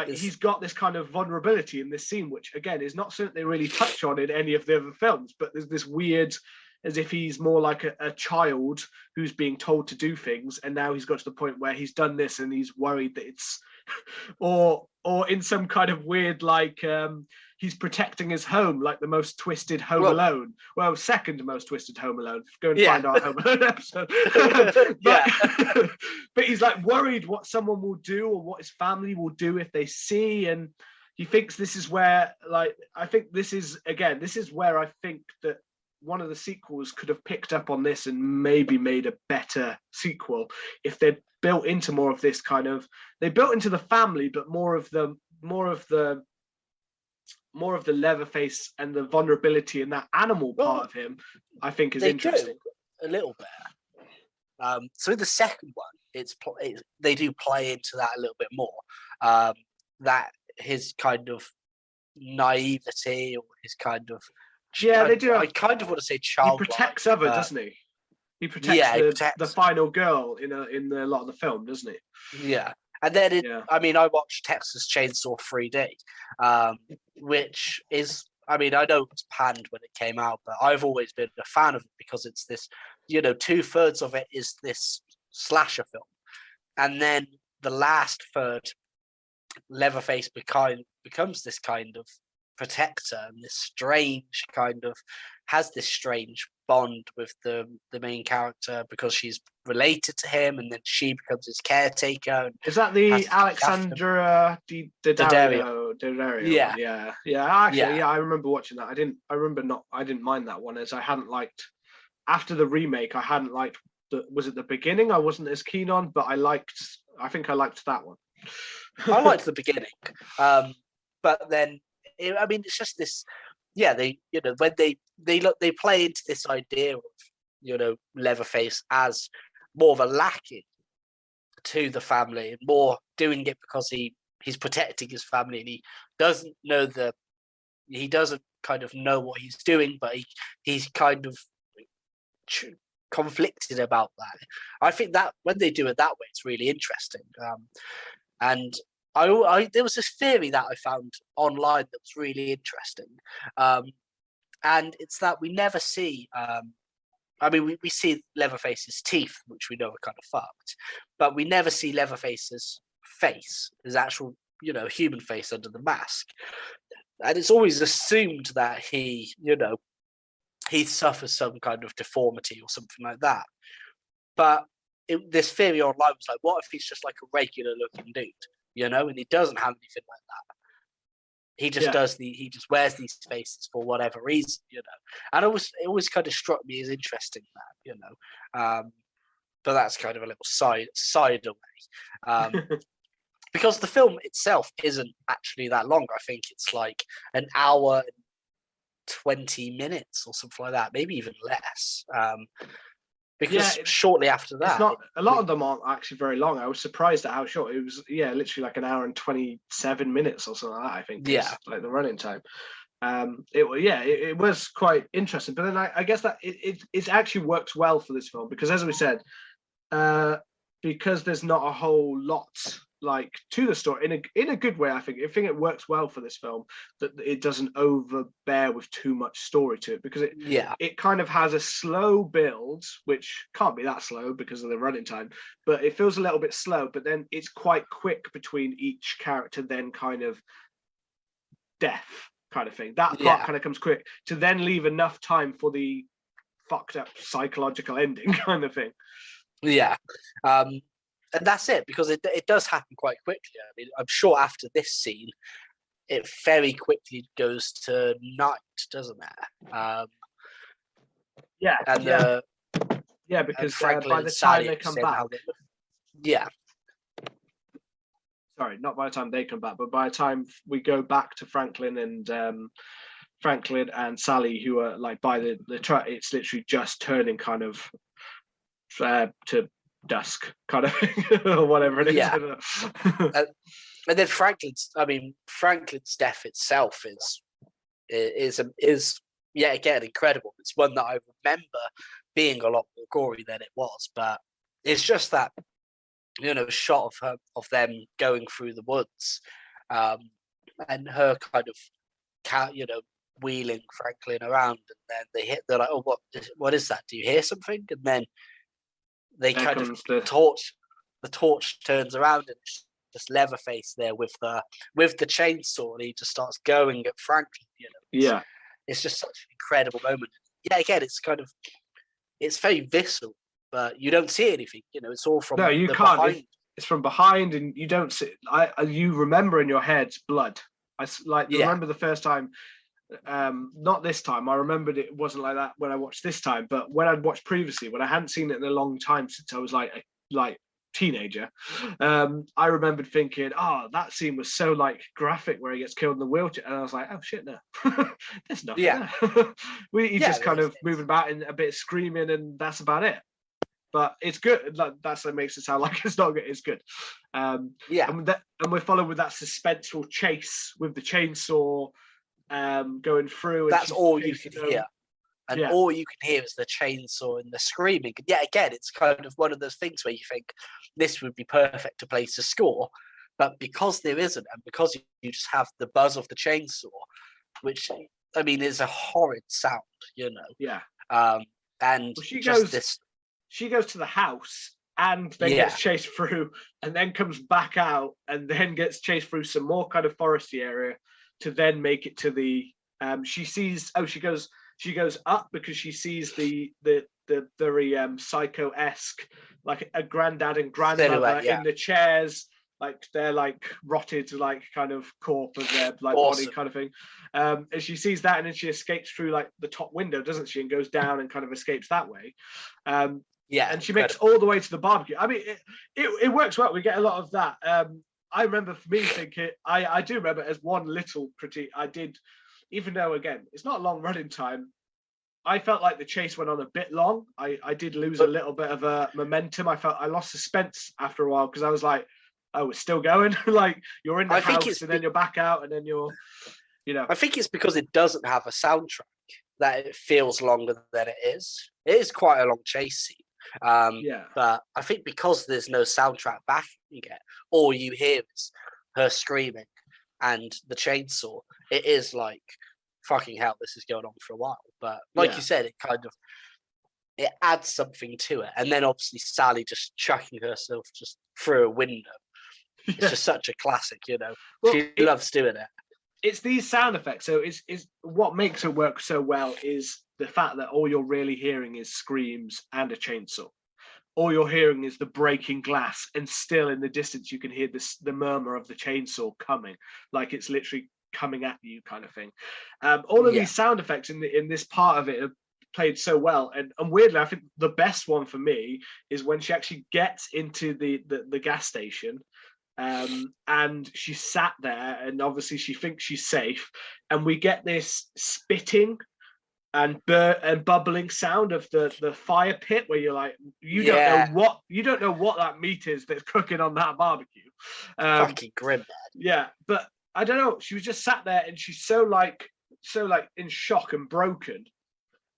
he's got this kind of vulnerability in this scene, which again is not something they really touch on in any of the other films, but there's this weird, as if he's more like a child who's being told to do things, and now he's got to the point where he's done this and he's worried that it's or in some kind of weird, like, he's protecting his home, like the most twisted Home Alone. Well, second most twisted Home Alone. Go and find our Home Alone episode. But he's like worried what someone will do or what his family will do if they see, and he thinks this is where, like, I think this is where I think that one of the sequels could have picked up on this and maybe made a better sequel if they'd built into more of this kind of, they built into the family, but more of the Leatherface and the vulnerability and that animal part of him, I think, is interesting. A little bit. So in the second one, they do play into that a little bit more. That his kind of naivety, or his kind of they do. I kind of want to say child. He protects others, doesn't he? He protects the final girl in a lot of the film, doesn't he? Yeah. And then, I mean, I watched Texas Chainsaw 3D, which is, I mean, I know it was panned when it came out, but I've always been a fan of it because it's this, 2/3 of it is this slasher film. And then the last third, Leatherface becomes this kind of protector, and this strange kind of, has this strange bond with the main character because she's related to him, and then she becomes his caretaker. Is that the Alexandra Daddario? Yeah. Actually, I remember watching that. I didn't mind that one, as I hadn't liked, after the remake, I hadn't liked was it the beginning I wasn't as keen on, but I think I liked that one. I liked the beginning, but then it's just this. Yeah, they when they play into this idea of Leatherface as more of a lackey to the family, and more doing it because he's protecting his family, and he doesn't kind of know what he's doing, but he's kind of conflicted about that. I think that when they do it that way, it's really interesting. And there was this theory that I found online that was really interesting, and it's that we never see. We see Leatherface's teeth, which we know are kind of fucked, but we never see Leatherface's face, his actual, human face under the mask. And it's always assumed that he suffers some kind of deformity or something like that. But this theory online was like, what if he's just like a regular looking dude? And he doesn't have anything like that. He just he just wears these faces for whatever reason, And it always kind of struck me as interesting that, but that's kind of a little side away. Because the film itself isn't actually that long. I think it's like an hour and 20 minutes or something like that, maybe even less. Because shortly after that, a lot of them aren't actually very long. I was surprised at how short it was. Yeah, literally like an hour and 27 minutes or something like that, I think. Yeah, like the running time. It was quite interesting. But then I guess that it actually works well for this film because, as we said, because there's not a whole lot like to the story in a good way. I think it works well for this film that it doesn't overbear with too much story to it, because it kind of has a slow build, which can't be that slow because of the running time, but it feels a little bit slow, but then it's quite quick between each character, then kind of death kind of thing. That part kind of comes quick to then leave enough time for the fucked up psychological ending kind of thing. And that's it, because it does happen quite quickly. I mean, I'm sure after this scene, it very quickly goes to night, doesn't it? Yeah, and because Franklin by and the time Sally they come saying back, how they look. Yeah, sorry, not by the time they come back, but by the time we go back to Franklin and Sally, who are like by the truck, it's literally just turning kind of to dusk, kind of or whatever it is. yeah. I don't know. And then Franklin's death itself is yet again incredible. It's one that I remember being a lot more gory than it was, but it's just that shot of them going through the woods, and her kind of wheeling Franklin around, and then they're like, oh, what is that? Do you hear something? And then they There kind of comes the torch turns around, and it's just Leatherface there with the chainsaw, and he just starts going at Franklin. yeah. It's just such an incredible moment. Yeah, again, it's very visceral, but you don't see anything. It's all from No, you the can't. behind. It's from behind, and you don't see. You remember in your head blood. Yeah. Remember the first time. Not this time. I remembered it wasn't like that when I watched this time, but when I'd watched previously, when I hadn't seen it in a long time since I was like teenager, I remembered thinking, oh, that scene was so like graphic where he gets killed in the wheelchair, and I was like, oh shit, no, there's nothing Yeah. there. He's just kind of it's- moving about and a bit screaming, and that's about it. But it's good. That's what makes it sound like it's not good. It's good. Yeah. And we're followed with that suspenseful chase with the chainsaw going through. And That's all you can hear. And Yeah. all you can hear is the chainsaw and the screaming. And yeah, again, it's kind of one of those things where you think this would be perfect to place a score. But because there isn't, and because you just have the buzz of the chainsaw, which, I mean, is a horrid sound, Yeah. And Well, she just goes. this. She goes to the house and then Yeah. gets chased through, and then comes back out, and then gets chased through some more kind of foresty area to then make it to the. She sees. Oh, she goes. She goes up because she sees the very psycho-esque, like a granddad and grandmother Silhouette, yeah. in the chairs, like they're like rotted, like kind of corpse of their like Awesome. body kind of thing. And she sees that, and then she escapes through like the top window, doesn't she, and goes down and kind of escapes that way. Yeah, and she makes all the way to the barbecue. I mean, it works well. We get a lot of that. I remember for me thinking, I do remember as one little critique I did, even though again it's not a long running time. I felt like the chase went on a bit long. I did lose a little bit of momentum. I lost suspense after a while because I was like, oh, it's still going. Like you're in the house and then you're back out and then you're, I think it's because it doesn't have a soundtrack that it feels longer than it is. It is quite a long chase scene. But I think because there's no soundtrack backing it, all you hear is her screaming and the chainsaw. It is like, fucking hell, this is going on for a while. But like you said, it adds something to it. And then obviously Sally just chucking herself just through a window. It's just such a classic, Well, she loves doing it. It's these sound effects. So it's what makes it work so well is the fact that all you're really hearing is screams and a chainsaw. All you're hearing is the breaking glass, and still in the distance you can hear the murmur of the chainsaw coming, like it's literally coming at you, kind of thing. All of these sound effects in this part of it are played so well, and weirdly, I think the best one for me is when she actually gets into the gas station. And she's sat there, and obviously she thinks she's safe, and we get this spitting and bubbling sound of the fire pit where you're like, you don't know what that meat is that's cooking on that barbecue. Fucking grim, man. Yeah, but I don't know. She was just sat there, and she's so like in shock and broken.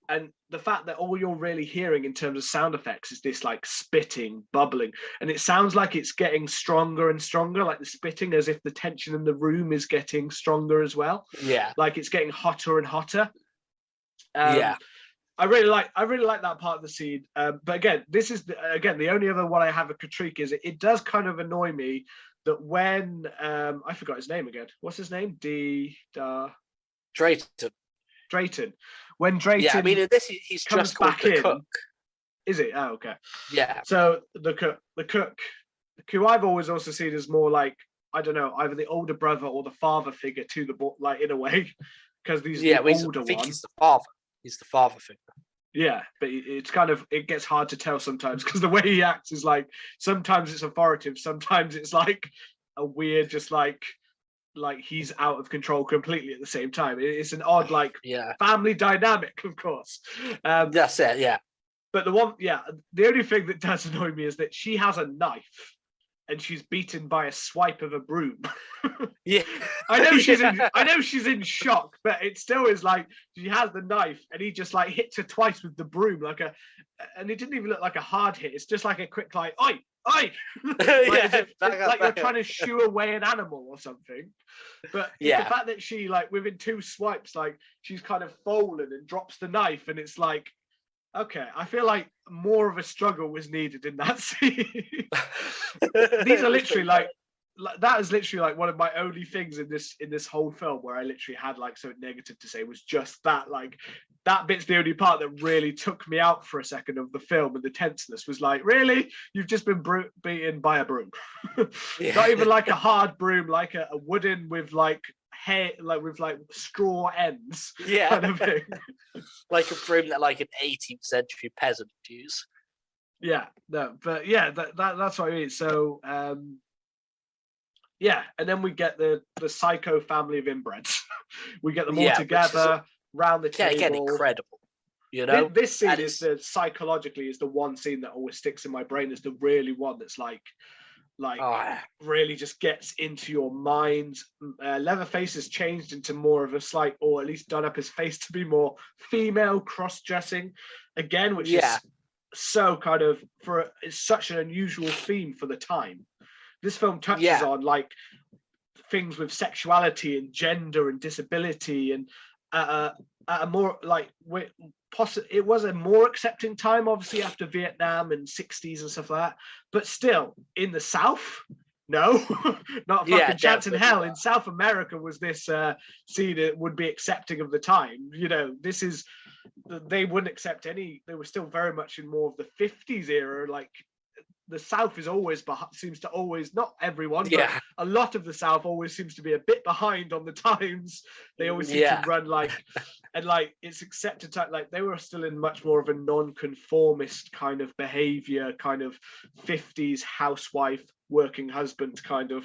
And the fact that all you're really hearing in terms of sound effects is this like spitting, bubbling, and it sounds like it's getting stronger and stronger, like the spitting, as if the tension in the room is getting stronger as well. Yeah, like it's getting hotter and hotter. I really like that part of the scene. But again, this is the only other one I have a critique is it does kind of annoy me that when I forgot his name again. What's his name? Drayton. When Drayton, yeah, I mean, he's comes just called back the in. cook. Is it? Oh, okay. Yeah. So the cook, who I've always also seen as more like, I don't know, either the older brother or the father figure to the like in a way, because these the older one. He's the father. He's the father figure. Yeah, but it's kind of, it gets hard to tell sometimes because the way he acts is like, sometimes it's authoritative, sometimes it's like a weird, just like he's out of control completely at the same time. It's an odd like family dynamic, of course. That's it. Yeah. But the only thing that does annoy me is that she has a knife and she's beaten by a swipe of a broom. Yeah. I know she's in shock, but it still is like she has the knife and he just like hits her twice with the broom, and it didn't even look like a hard hit. It's just like a quick like, oi, oi, like you're trying to shoo away an animal or something. But the fact that she like within 2 swipes, like she's kind of fallen and drops the knife, and it's like, okay, I feel like more of a struggle was needed in that scene. These are literally like that is literally like one of my only things in this whole film where I literally had like something negative to say, was just that, like that bit's the only part that really took me out for a second of the film, and the tenseness was like, really, you've just been beaten by a broom. Not even like a hard broom, like a wooden with like hair, like with like straw ends, kind of thing. Like a broom that like an 18th century peasant would use. Yeah, no, but yeah, that's what I mean. So yeah, and then we get the psycho family of inbreds. We get them all together round the table. Again, incredible. You know, this scene is psychologically is the one scene that always sticks in my brain as the really one that's like really just gets into your mind. Leatherface has changed into more of a slight, or at least done up his face to be more female, cross-dressing again, which is so kind of it's such an unusual theme for the time. This film touches on like things with sexuality and gender and disability, and a more like it was a more accepting time, obviously, after Vietnam and 60s and stuff like that. But still, in the South, no, not a fucking chance in hell. In South America, was this scene that would be accepting of the time? You know, this is, they wouldn't accept any. They were still very much in more of the 50s era. Like the South is always seems to always, not everyone, but a lot of the South always seems to be a bit behind on the times. They always seem to run like, and like it's accepted to, like they were still in much more of a non-conformist kind of behavior, kind of 50s housewife, working husband kind of,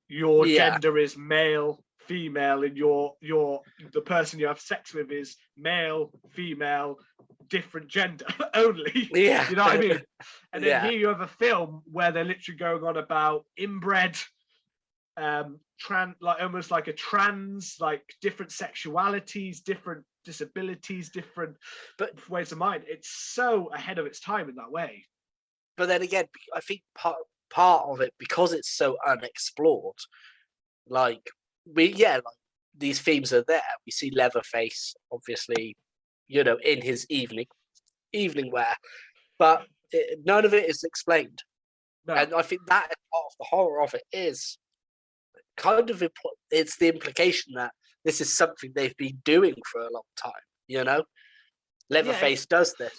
your gender is male, female, and the person you have sex with is male, female, different gender only. You know what I mean? And then here you have a film where they're literally going on about inbred, like almost like a trans, like different sexualities, different disabilities, different ways of mind. It's so ahead of its time in that way. But then again, I think part of it, because it's so unexplored, like these themes are there. We see Leatherface, obviously, you know, in his evening wear, but none of it is explained. No. And I think that part of the horror of it is kind of it's the implication that this is something they've been doing for a long time. You know, Leatherface does this.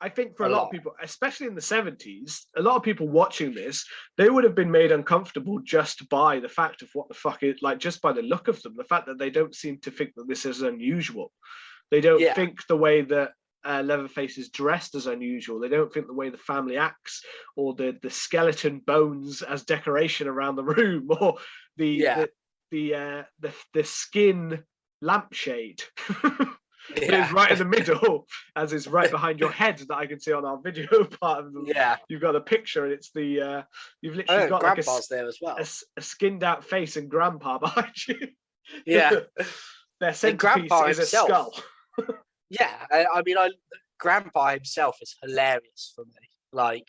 I think for a lot of people, especially in the 70s, a lot of people watching this, they would have been made uncomfortable just by the fact of what the fuck it, like just by the look of them, the fact that they don't seem to think that this is unusual. They don't think the way that Leatherface is dressed is unusual. They don't think the way the family acts, or the skeleton bones as decoration around the room, or the skin lampshade. It's right in the middle, as is right behind your head, that I can see on our video part of them. You've got a picture, and it's the you've literally got Grandpa's like there as well. A skinned out face and Grandpa behind you. Their centerpiece is a skull. I mean, Grandpa himself is hilarious for me. Like,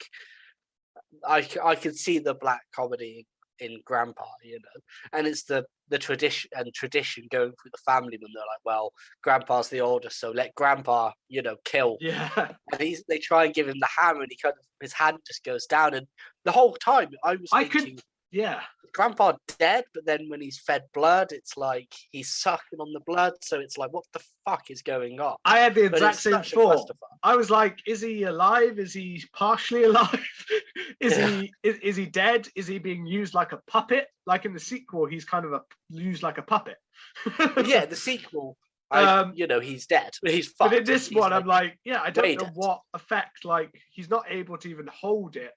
I can see the black comedy in Grandpa, you know, and it's the tradition going through the family when they're like, well, Grandpa's the oldest, so let Grandpa, you know, kill. And they try and give him the hammer, and his hand just goes down, and the whole time I was thinking, Grandpa dead, but then when he's fed blood, it's like he's sucking on the blood, so it's like, what the fuck is going on? I had the exact same thought. I was like, is he alive? Is he partially alive? Is he dead? Is he being used like a puppet? Like in the sequel, he's kind of used like a puppet. The sequel, He's dead. He's fucked. But in this one, I'm like, yeah, I don't know dead. what effect. Like, he's not able to even hold it.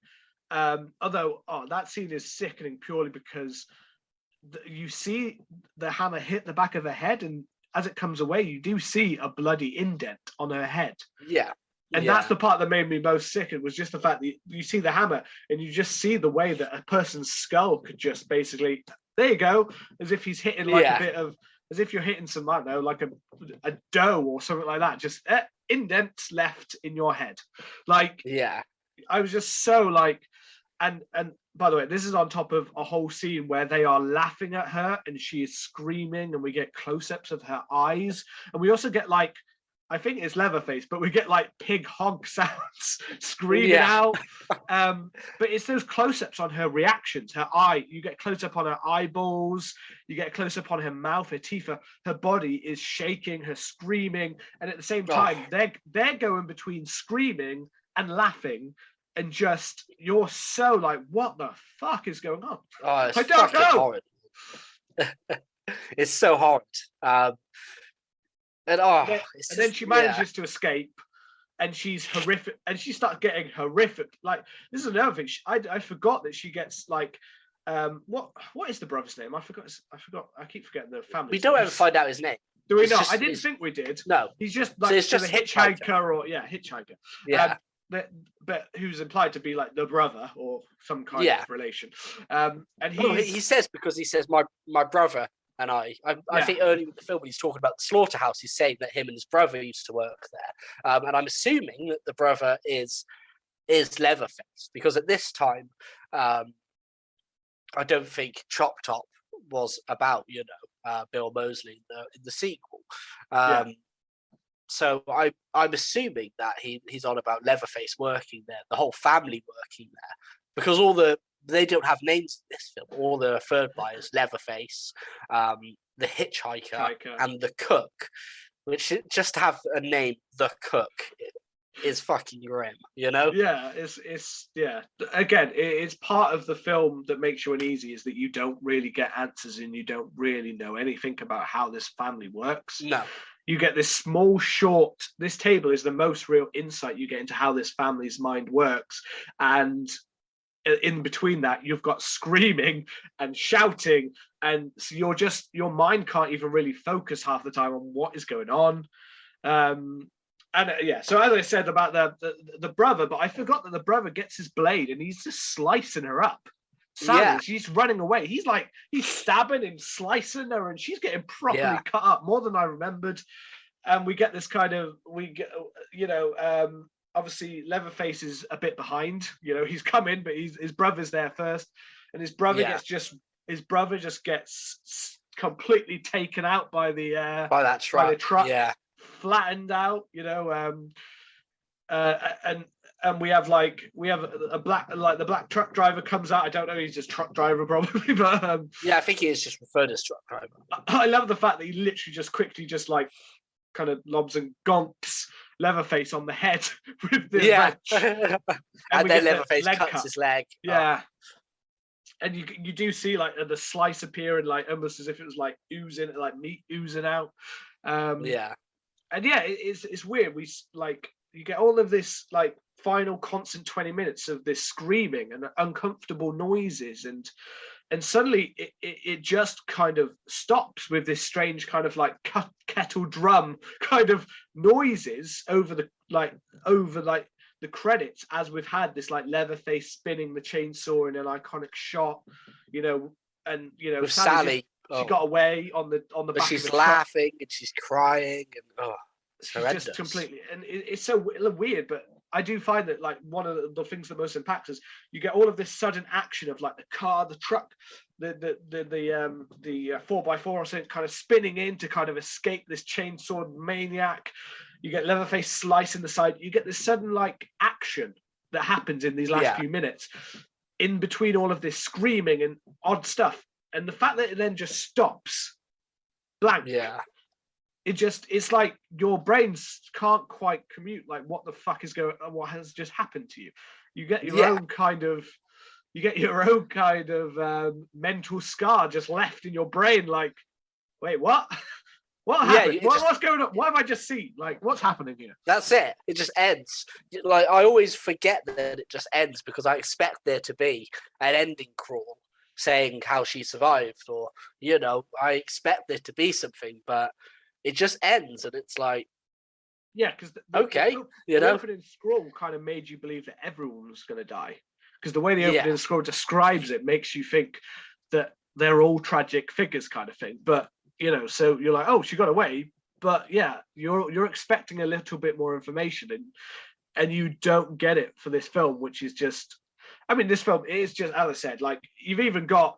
Although, that scene is sickening purely because you see the hammer hit the back of her head, and as it comes away, you do see a bloody indent on her head. Yeah. And that's the part that made me most sickened, was just the fact that you see the hammer and you just see the way that a person's skull could just basically, there you go, as if he's hitting like a bit of, as if you're hitting some, I don't know, like a dough or something like that. Just indents left in your head. Like, I was just so like, and by the way, this is on top of a whole scene where they are laughing at her and she is screaming, and we get close-ups of her eyes, and we also get like, I think it's Leatherface, but we get like pig hog sounds screaming out. But it's those close-ups on her reactions, her eye. You get close-up on her eyeballs. You get close-up on her mouth, her teeth. Her body is shaking, her screaming, and at the same time, they're going between screaming and laughing, and just you're so like, what the fuck is going on? It's I don't know. Horrid. It's so horrid. And then she manages to escape, and she's horrific, and she starts getting horrific. Like, this is another thing. I forgot that she gets like, what is the brother's name? I forgot. I keep forgetting the family. We don't ever find out his name. Do we not? I didn't think we did. No, he's just like, so it's just a hitchhiker, or hitchhiker. Yeah. But who's implied to be like the brother or some kind of relation. And he says, because he says my brother. And I think early in the film when he's talking about the slaughterhouse, he's saying that him and his brother used to work there. And I'm assuming that the brother is Leatherface, because at this time, I don't think Chop Top was about Bill Moseley in the sequel. So I'm assuming that he's on about Leatherface working there, the whole family working there, because they don't have names in this film. All the third buyers, Leatherface, the hitchhiker, and the cook, which just to have a name, the cook, is fucking grim, Yeah, it's Again, it's part of the film that makes you uneasy, is that you don't really get answers and you don't really know anything about how this family works. No. You get this small, short. This table is the most real insight you get into how this family's mind works, and in between that, you've got screaming and shouting, and so your mind can't even really focus half the time on what is going on. So as I said about the brother, but I forgot that the brother gets his blade and he's just slicing her up. Savage. She's running away. He's stabbing and slicing her, and she's getting properly cut up, more than I remembered. And we get this kind of, obviously Leatherface is a bit behind. He's come in, but his brother's there first, and his brother just gets completely taken out by that truck. By the truck, flattened out. And we have a black, like the black truck driver comes out. I don't know, he's just truck driver probably, but I think he is just referred as truck driver. I love the fact that he literally just quickly like kind of lobs and gonks Leatherface on the head with the wrench. And then Leatherface cuts his leg. And you do see like the slice appear, and like almost as if it was like oozing, like meat oozing out. And it's weird. You get all of this like final constant 20 minutes of this screaming and uncomfortable noises, and suddenly it just kind of stops with this strange kind of like kettle drum kind of noises over the credits, as we've had this like Leatherface spinning the chainsaw in an iconic shot, and with Sally. She got away on the back. She's of the laughing and she's crying, and she's just completely, and it's so weird. But I do find that like one of the things that most impacts is you get all of this sudden action of like the car, the truck, the 4x4 or something kind of spinning in to kind of escape this chainsaw maniac. You get Leatherface slicing the side. You get this sudden like action that happens in these last few minutes, in between all of this screaming and odd stuff. And the fact that it then just stops blank. It's like your brains can't quite commute. Like, what the fuck is what has just happened to you? You get your own kind of mental scar just left in your brain. Like, wait, what? What Yeah, happened? What's going on? What have I just seen? Like, what's happening here? That's it. It just ends. Like, I always forget that it just ends because I expect there to be an ending crawl saying how she survived, or I expect there to be something, but it just ends, and it's like, Yeah, because okay, the opening scroll kind of made you believe that everyone was going to die. Because the way the opening scroll describes it makes you think that they're all tragic figures, kind of thing. But so you're like, oh, she got away. But yeah, you're expecting a little bit more information, and you don't get it for this film, which is just, I mean, this film is just, as I said, like, you've even got,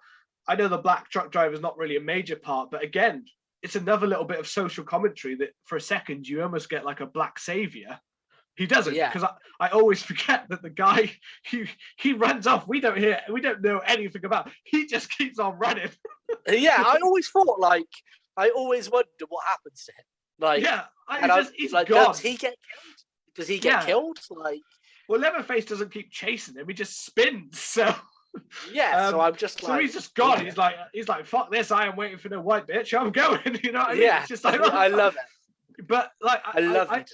I know the black truck driver is not really a major part, but again, it's another little bit of social commentary that for a second you almost get like a black savior. He doesn't, because I always forget that the guy he runs off. We don't know anything about. He just keeps on running. Yeah, I always thought, like, I always wondered what happens to him. Like, yeah, he's like, gone. does he get killed? Does he get killed? Like, well, Leatherface doesn't keep chasing him. He just spins. So yeah, so I'm just so he's just gone. He's like, fuck this. I am waiting for no white bitch. I'm going. You know what I mean? Yeah, it's just like, I love it. But like, I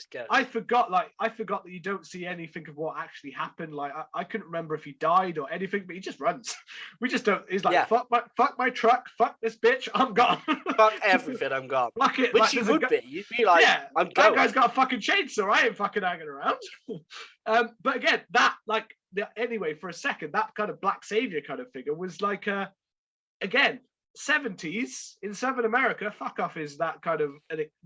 forgot that you don't see anything of what actually happened. Like, I couldn't remember if he died or anything, but he just runs. We just don't. He's like, fuck my truck, fuck this bitch, I'm gone. Fuck everything, I'm gone. Fuck it. Which you would be. You'd be like, I'm going. That guy's got a fucking chainsaw. I ain't fucking hanging around. But again, anyway, for a second, that kind of black savior kind of figure was like, again, 70s in Southern America, fuck off is that kind of,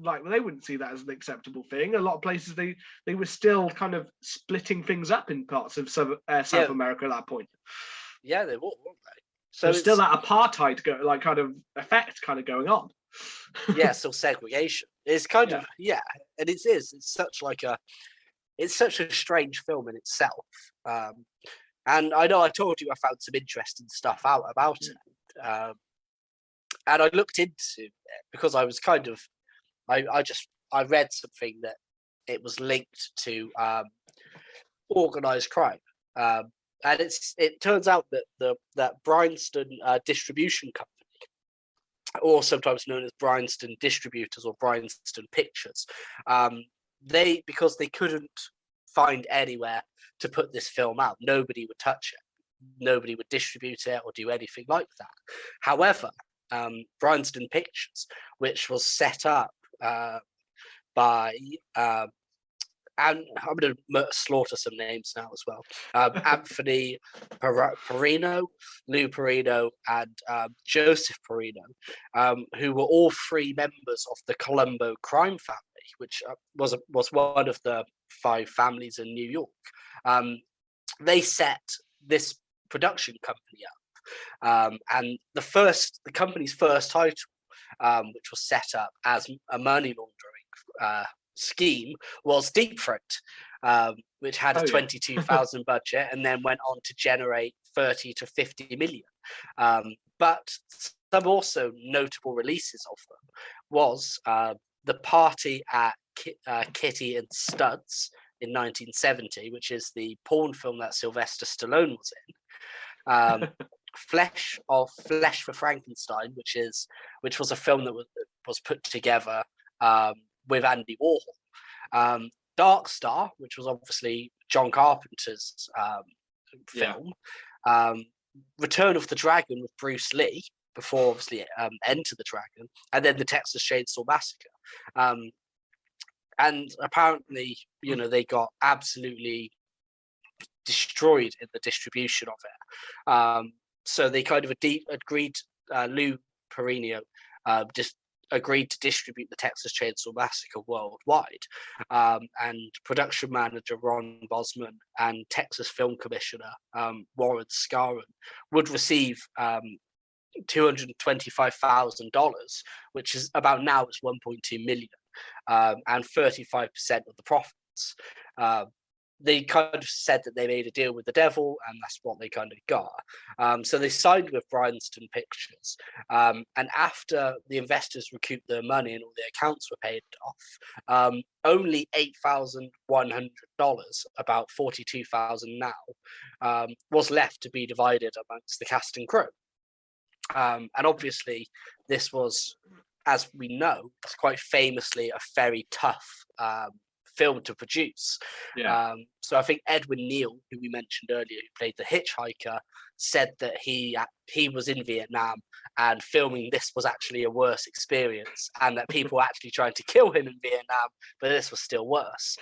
like, they wouldn't see that as an acceptable thing. A lot of places they were still kind of splitting things up in parts of South America at that point. Yeah, they were, weren't they? So still that apartheid kind of effect kind of going on. Yeah, still segregation. It's kind of and it's such a strange film in itself. And I know I told you I found some interesting stuff out about it. And I looked into it because I was kind of, I read something that it was linked to organized crime, and it turns out that that Bryanston Distribution Company, or sometimes known as Bryanston Distributors or Bryanston Pictures, because they couldn't find anywhere to put this film out, nobody would touch it, nobody would distribute it or do anything like that. However, Bryanston Pictures, which was set up by, and I'm going to slaughter some names now as well, Anthony Perino, Lou Perino, and Joseph Perino, who were all three members of the Colombo crime family, which was one of the 5 families in New York. They set this production company up. And the company's first title, which was set up as a money laundering scheme, was Deep Throat, which had a 22,000 budget and then went on to generate 30 to 50 million. But some also notable releases of them was The Party at Kitty and Studs in 1970, which is the porn film that Sylvester Stallone was in. Flesh for Frankenstein, which was a film that was put together with Andy Warhol. Dark Star, which was obviously John Carpenter's film. Return of the Dragon with Bruce Lee, before obviously Enter the Dragon, and then the Texas Chainsaw Massacre. And apparently, they got absolutely destroyed in the distribution of it. So they kind of agreed, Lou Perino just agreed to distribute the Texas Chainsaw Massacre worldwide. And production manager Ron Bosman and Texas Film Commissioner Warren Scarron would receive $225,000, which is about now it's 1.2 million, and 35% of the profits. They kind of said that they made a deal with the devil, and that's what they kind of got. So they signed with Bryanston Pictures, and after the investors recouped their money and all their accounts were paid off, only $8,100, about $42,000 now, was left to be divided amongst the cast and crew. And obviously, this was as we know, it's quite famously a very tough film to produce. Yeah. So I think Edwin Neal, who we mentioned earlier, who played the hitchhiker, said that he was in Vietnam and filming this was actually a worse experience, and that people were actually trying to kill him in Vietnam, but this was still worse.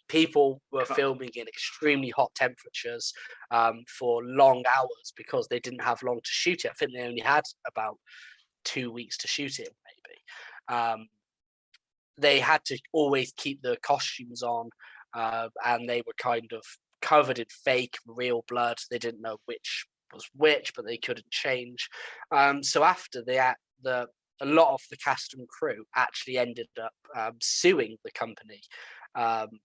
People were filming in extremely hot temperatures for long hours because they didn't have long to shoot it. I think they only had about 2 weeks to shoot it, maybe. They had to always keep the costumes on, and they were kind of covered in fake real blood. They didn't know which was which, but they couldn't change. So after a lot of the cast and crew actually ended up suing the company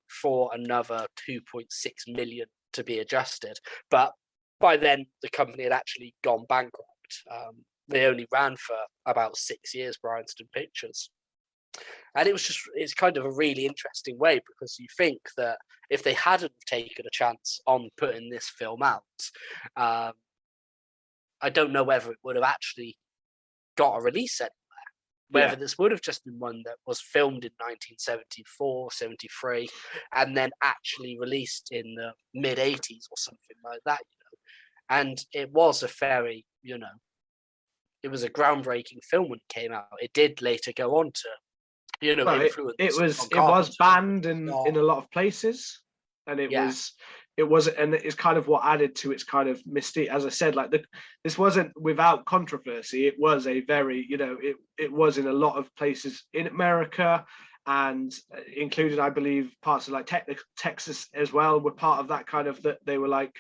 for another 2.6 million to be adjusted. But by then, the company had actually gone bankrupt. They only ran for about 6 years, Bryanston Pictures. And it's kind of a really interesting way, because you think that if they hadn't taken a chance on putting this film out, I don't know whether it would have actually got a release anywhere. Whether this would have just been one that was filmed in 1974, 73, and then actually released in the mid 80s or something like that, And it was a very, it was a groundbreaking film when it came out. It did later go on to influence. It was banned in a lot of places, and it was, and it's kind of what added to its kind of mystique. As I said, like this wasn't without controversy. It was a very, it was in a lot of places in America, and included, I believe, parts of like Texas as well were part of that kind of, that they were like,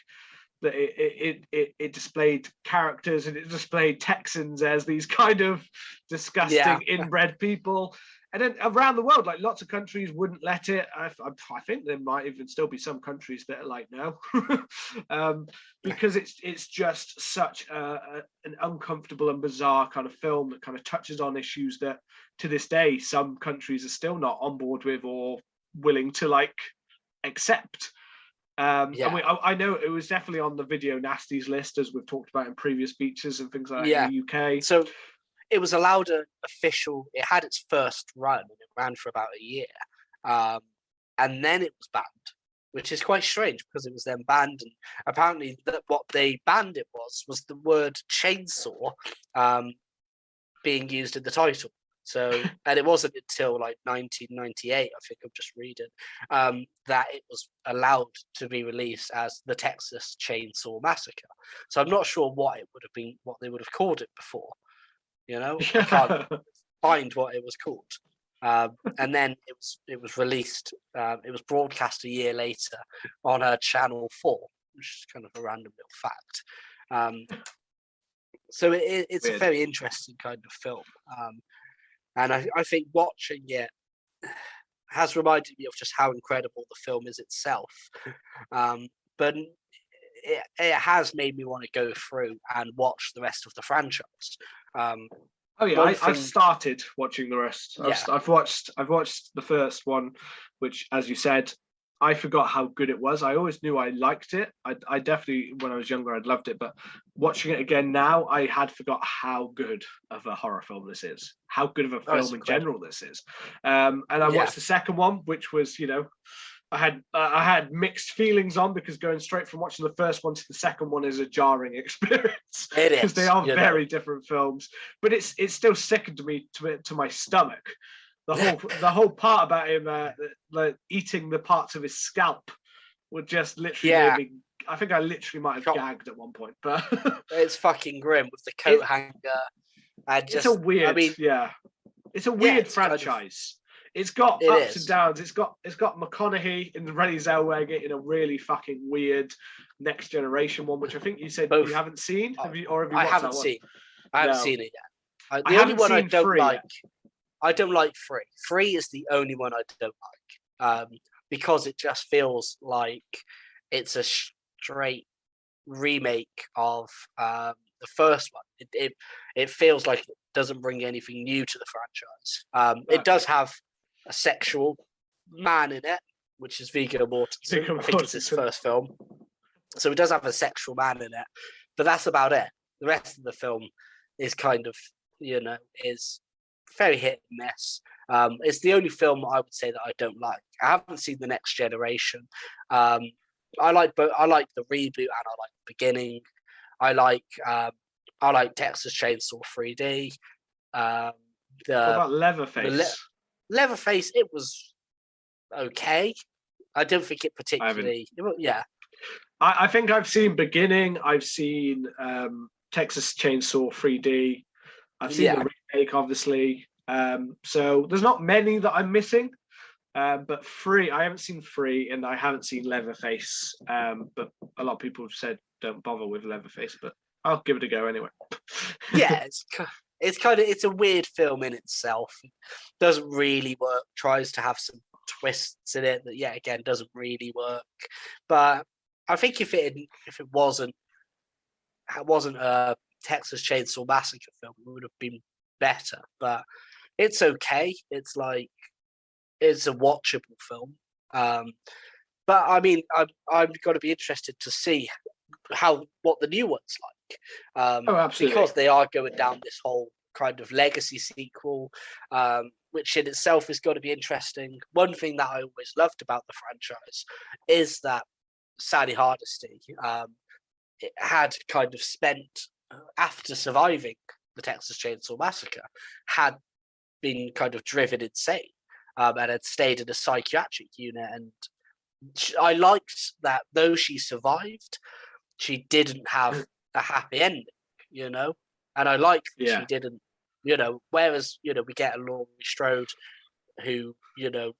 that it displayed characters, and it displayed Texans as these kind of disgusting inbred people. And then around the world, like lots of countries wouldn't let it. I think there might even still be some countries that are like, no, because it's just such an uncomfortable and bizarre kind of film that kind of touches on issues that to this day some countries are still not on board with or willing to like accept. I know it was definitely on the video nasties list, as we've talked about in previous features and things like that in the UK. So it was allowed it had its first run, and it ran for about a year. And then it was banned, which is quite strange because it was then banned. And apparently what they banned it was the word chainsaw being used in the title. So, and it wasn't until like 1998, I think I'm just reading, that it was allowed to be released as the Texas Chainsaw Massacre. So I'm not sure what they would have called it before. I can't find what it was called. And then it was released. It was broadcast a year later on Channel 4, which is kind of a random little fact. So it's a very interesting kind of film. And I think watching it has reminded me of just how incredible the film is itself. But it has made me want to go through and watch the rest of the franchise. I've started watching the rest. I've watched the first one, which, as you said, I forgot how good it was. I always knew I liked it. I definitely, when I was younger, I'd loved it. But watching it again now, I had forgot how good of a horror film this is. How good of a film in general this is. And I watched the second one, which was, I had mixed feelings on, because going straight from watching the first one to the second one is a jarring experience. It is, because they are very different films. But it's still sickened me to my stomach. The whole part about him like eating the parts of his scalp would just literally I think I literally might have gagged at one point. But it's fucking grim with the coat hanger. And it's a weird, it's a weird franchise. It's got ups and downs. It's got McConaughey in the Renée Zellweger in a really fucking weird Next Generation one, which I think you said you haven't seen. Have you watched I haven't that one? seen. I haven't seen it yet. The only one I don't like. I don't like 3. 3 is the only one I don't like, because it just feels like it's a straight remake of the first one. It feels like it doesn't bring anything new to the franchise. It does have a sexual man in it, which is Viggo Mortensen. I think it's his first film. So it does have a sexual man in it, but that's about it. The rest of the film is kind of, is very hit and miss. It's the only film I would say that I don't like. I haven't seen The Next Generation. I like both. I like the reboot and I like the beginning. I like Texas Chainsaw 3D. What The about Leatherface? Leatherface, it was okay. I don't think it I haven't. particularly. Yeah, I think I've seen Beginning. I've seen Texas Chainsaw 3D. I've seen yeah, the remake, obviously. So there's not many that I'm missing. But Free, I haven't seen Free, and I haven't seen Leatherface. But a lot of people have said don't bother with Leatherface, but I'll give it a go anyway. yeah. It's a weird film in itself. It doesn't really work. Tries to have some twists in it that, yeah, again, doesn't really work. But I think if it wasn't a Texas Chainsaw Massacre film, it would have been better. But it's okay. It's a watchable film. But I mean, I'm going to be interested to see what the new one's like. Oh, absolutely. Because they are going down this whole kind of legacy sequel, which in itself is going to be interesting. One thing that I always loved about the franchise is that Sally Hardesty it had kind of spent, after surviving the Texas Chainsaw Massacre, had been kind of driven insane and had stayed in a psychiatric unit. And I liked that though she survived, she didn't have a happy ending, and I liked that she didn't, whereas, we get a Laurie Strode who,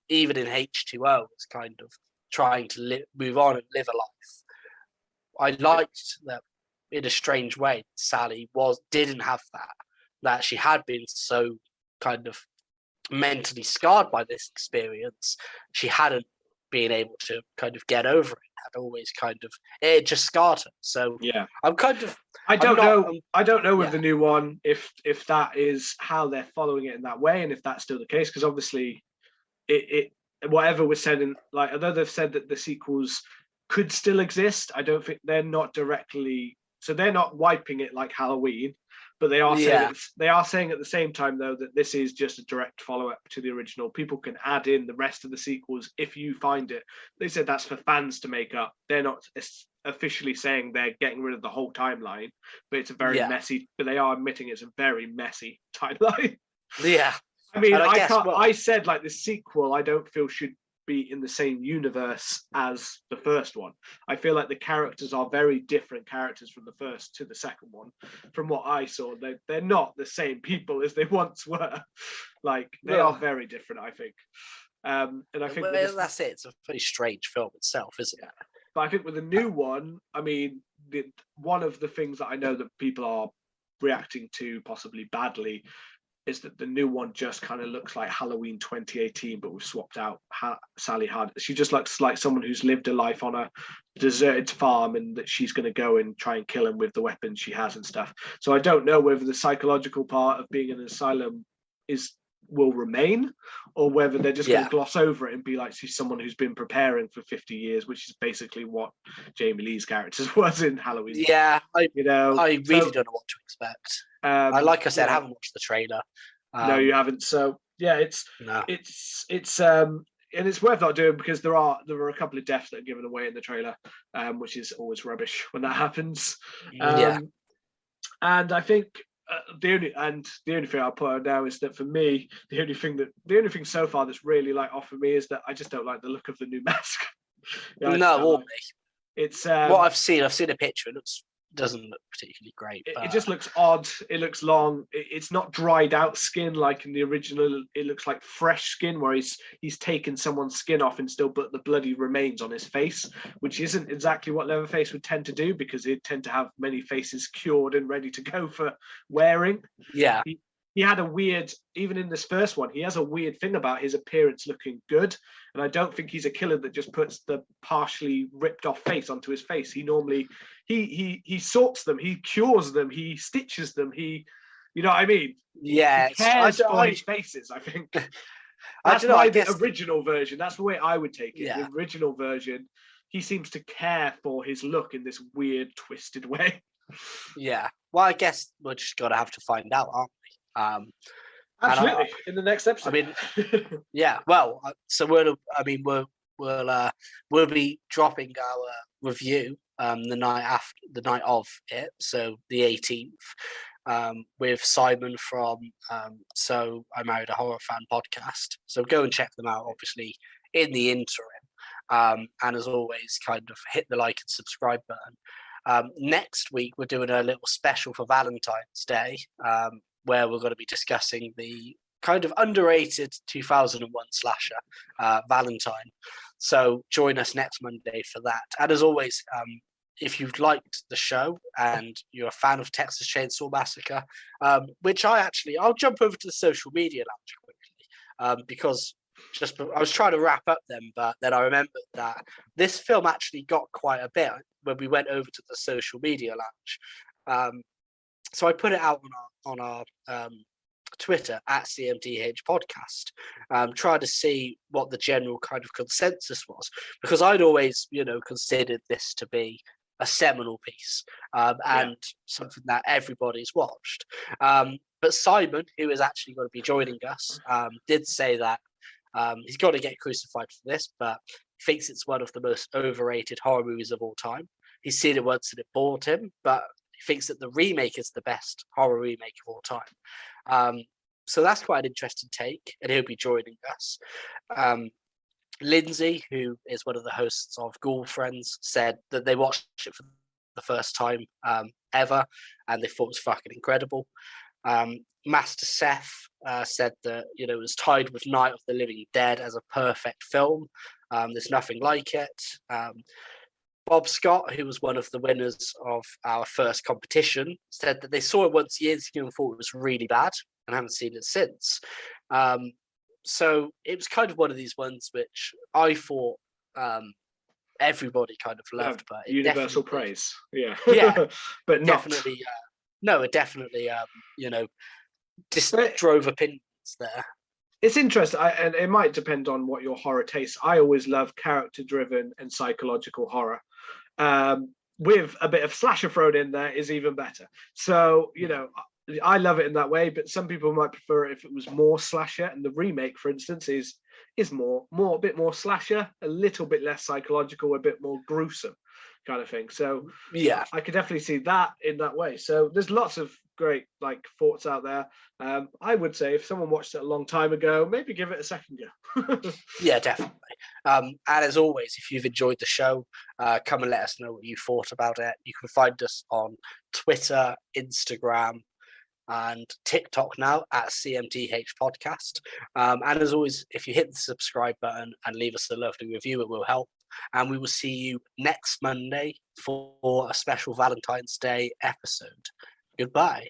even in H2O is kind of trying to move on and live a life. I liked that in a strange way, Sally didn't have that she had been so kind of mentally scarred by this experience. She hadn't been able to kind of get over it. Had always kind of, it just scarred her. So yeah, I'm kind of, I don't know with the new one if that is how they're following it in that way, and if that's still the case, because obviously it whatever was said in, like, although they've said that the sequels could still exist, I don't think they're not directly, so they're not wiping it like Halloween, but they are saying at the same time though that this is just a direct follow-up to the original. People can add in the rest of the sequels if you find it. They said that's for fans to make up. They're not officially saying they're getting rid of the whole timeline, but it's a very messy, but they are admitting it's a very messy timeline. Yeah. I mean, I said like the sequel I don't feel should be in the same universe as the first one. I feel like the characters are very different characters from the first to the second one. From what I saw, they're not the same people as they once were. Like, they are very different, I think. And I think that's it. It's a pretty strange film itself, isn't it? But I think with the new one, I mean, one of the things that I know that people are reacting to possibly badly is that the new one just kind of looks like Halloween 2018, but we've swapped out Sally Hardesty. She just looks like someone who's lived a life on a deserted farm, and that she's going to go and try and kill him with the weapons she has and stuff. So I don't know whether the psychological part of being in an asylum will remain, or whether they're just going to gloss over it and be like, she's someone who's been preparing for 50 years, which is basically what Jamie Lee's character was in Halloween. Yeah, I really don't know what to expect. Like I said, I haven't watched the trailer. No, you haven't. So yeah, it's and it's worth not doing, because there were a couple of deaths that are given away in the trailer, which is always rubbish when that happens. And I think the only thing I'll put out now is that for me, the only thing so far that's really like off for me is that I just don't like the look of the new mask. It's what I've seen a picture. It doesn't look particularly great. It just looks odd. It looks long. It's not dried out skin like in the original. It looks like fresh skin, where he's taken someone's skin off and still put the bloody remains on his face, which isn't exactly what Leatherface would tend to do, because he'd tend to have many faces cured and ready to go for wearing. Yeah. He had a weird, even in this first one, he has a weird thing about his appearance looking good. And I don't think he's a killer that just puts the partially ripped off face onto his face. He normally, he sorts them, he cures them, he stitches them, you know what I mean? Yeah. He cares for his faces, I think. That's the original version. That's the way I would take it. Yeah. The original version, he seems to care for his look in this weird, twisted way. Yeah. Well, I guess we're just going to have to find out, aren't we? Absolutely. In the next episode. I mean, yeah. Well, so we'll be dropping our review the night of it, so the 18th, with Simon from So I Married a Horror Fan podcast. So go and check them out, obviously, in the interim. And as always, kind of hit the like and subscribe button. Next week, we're doing a little special for Valentine's Day, where we're going to be discussing the kind of underrated 2001 slasher, Valentine. So join us next Monday for that. And as always, if you've liked the show and you're a fan of Texas Chainsaw Massacre, which I'll jump over to the social media lounge quickly, because I was trying to wrap up them, but then I remembered that this film actually got quite a bit when we went over to the social media lounge. So I put it out on our Twitter at CMTH podcast, trying to see what the general kind of consensus was, because I'd always, considered this to be a seminal piece, and something that everybody's watched. But Simon, who is actually going to be joining us, did say that he's got to get crucified for this, but thinks it's one of the most overrated horror movies of all time. He's seen it once and it bored him, but he thinks that the remake is the best horror remake of all time. So that's quite an interesting take, and he'll be joining us. Lindsay, who is one of the hosts of Ghoul Friends, said that they watched it for the first time ever, and they thought it was fucking incredible. Master Seth said that it was tied with Night of the Living Dead as a perfect film. There's nothing like it. Bob Scott, who was one of the winners of our first competition, said that they saw it once years ago and thought it was really bad and haven't seen it since. So it was kind of one of these ones which I thought everybody kind of loved, but universal praise. Yeah, but definitely, it definitely, just drove opinions there. It's interesting, and it might depend on what your horror tastes. I always love character-driven and psychological horror. With a bit of slasher thrown in there is even better. So, I love it in that way, but some people might prefer it if it was more slasher. And the remake, for instance, is a bit more slasher, a little bit less psychological, a bit more gruesome kind of thing. So yeah, I could definitely see that in that way. So there's lots of great thoughts out there. I would say if someone watched it a long time ago, maybe give it a second go. Yeah, definitely. And as always, if you've enjoyed the show, come and let us know what you thought about it. You can find us on Twitter, Instagram, and TikTok now at CMTH Podcast. And as always, if you hit the subscribe button and leave us a lovely review, it will help. And we will see you next Monday for a special Valentine's Day episode. Goodbye.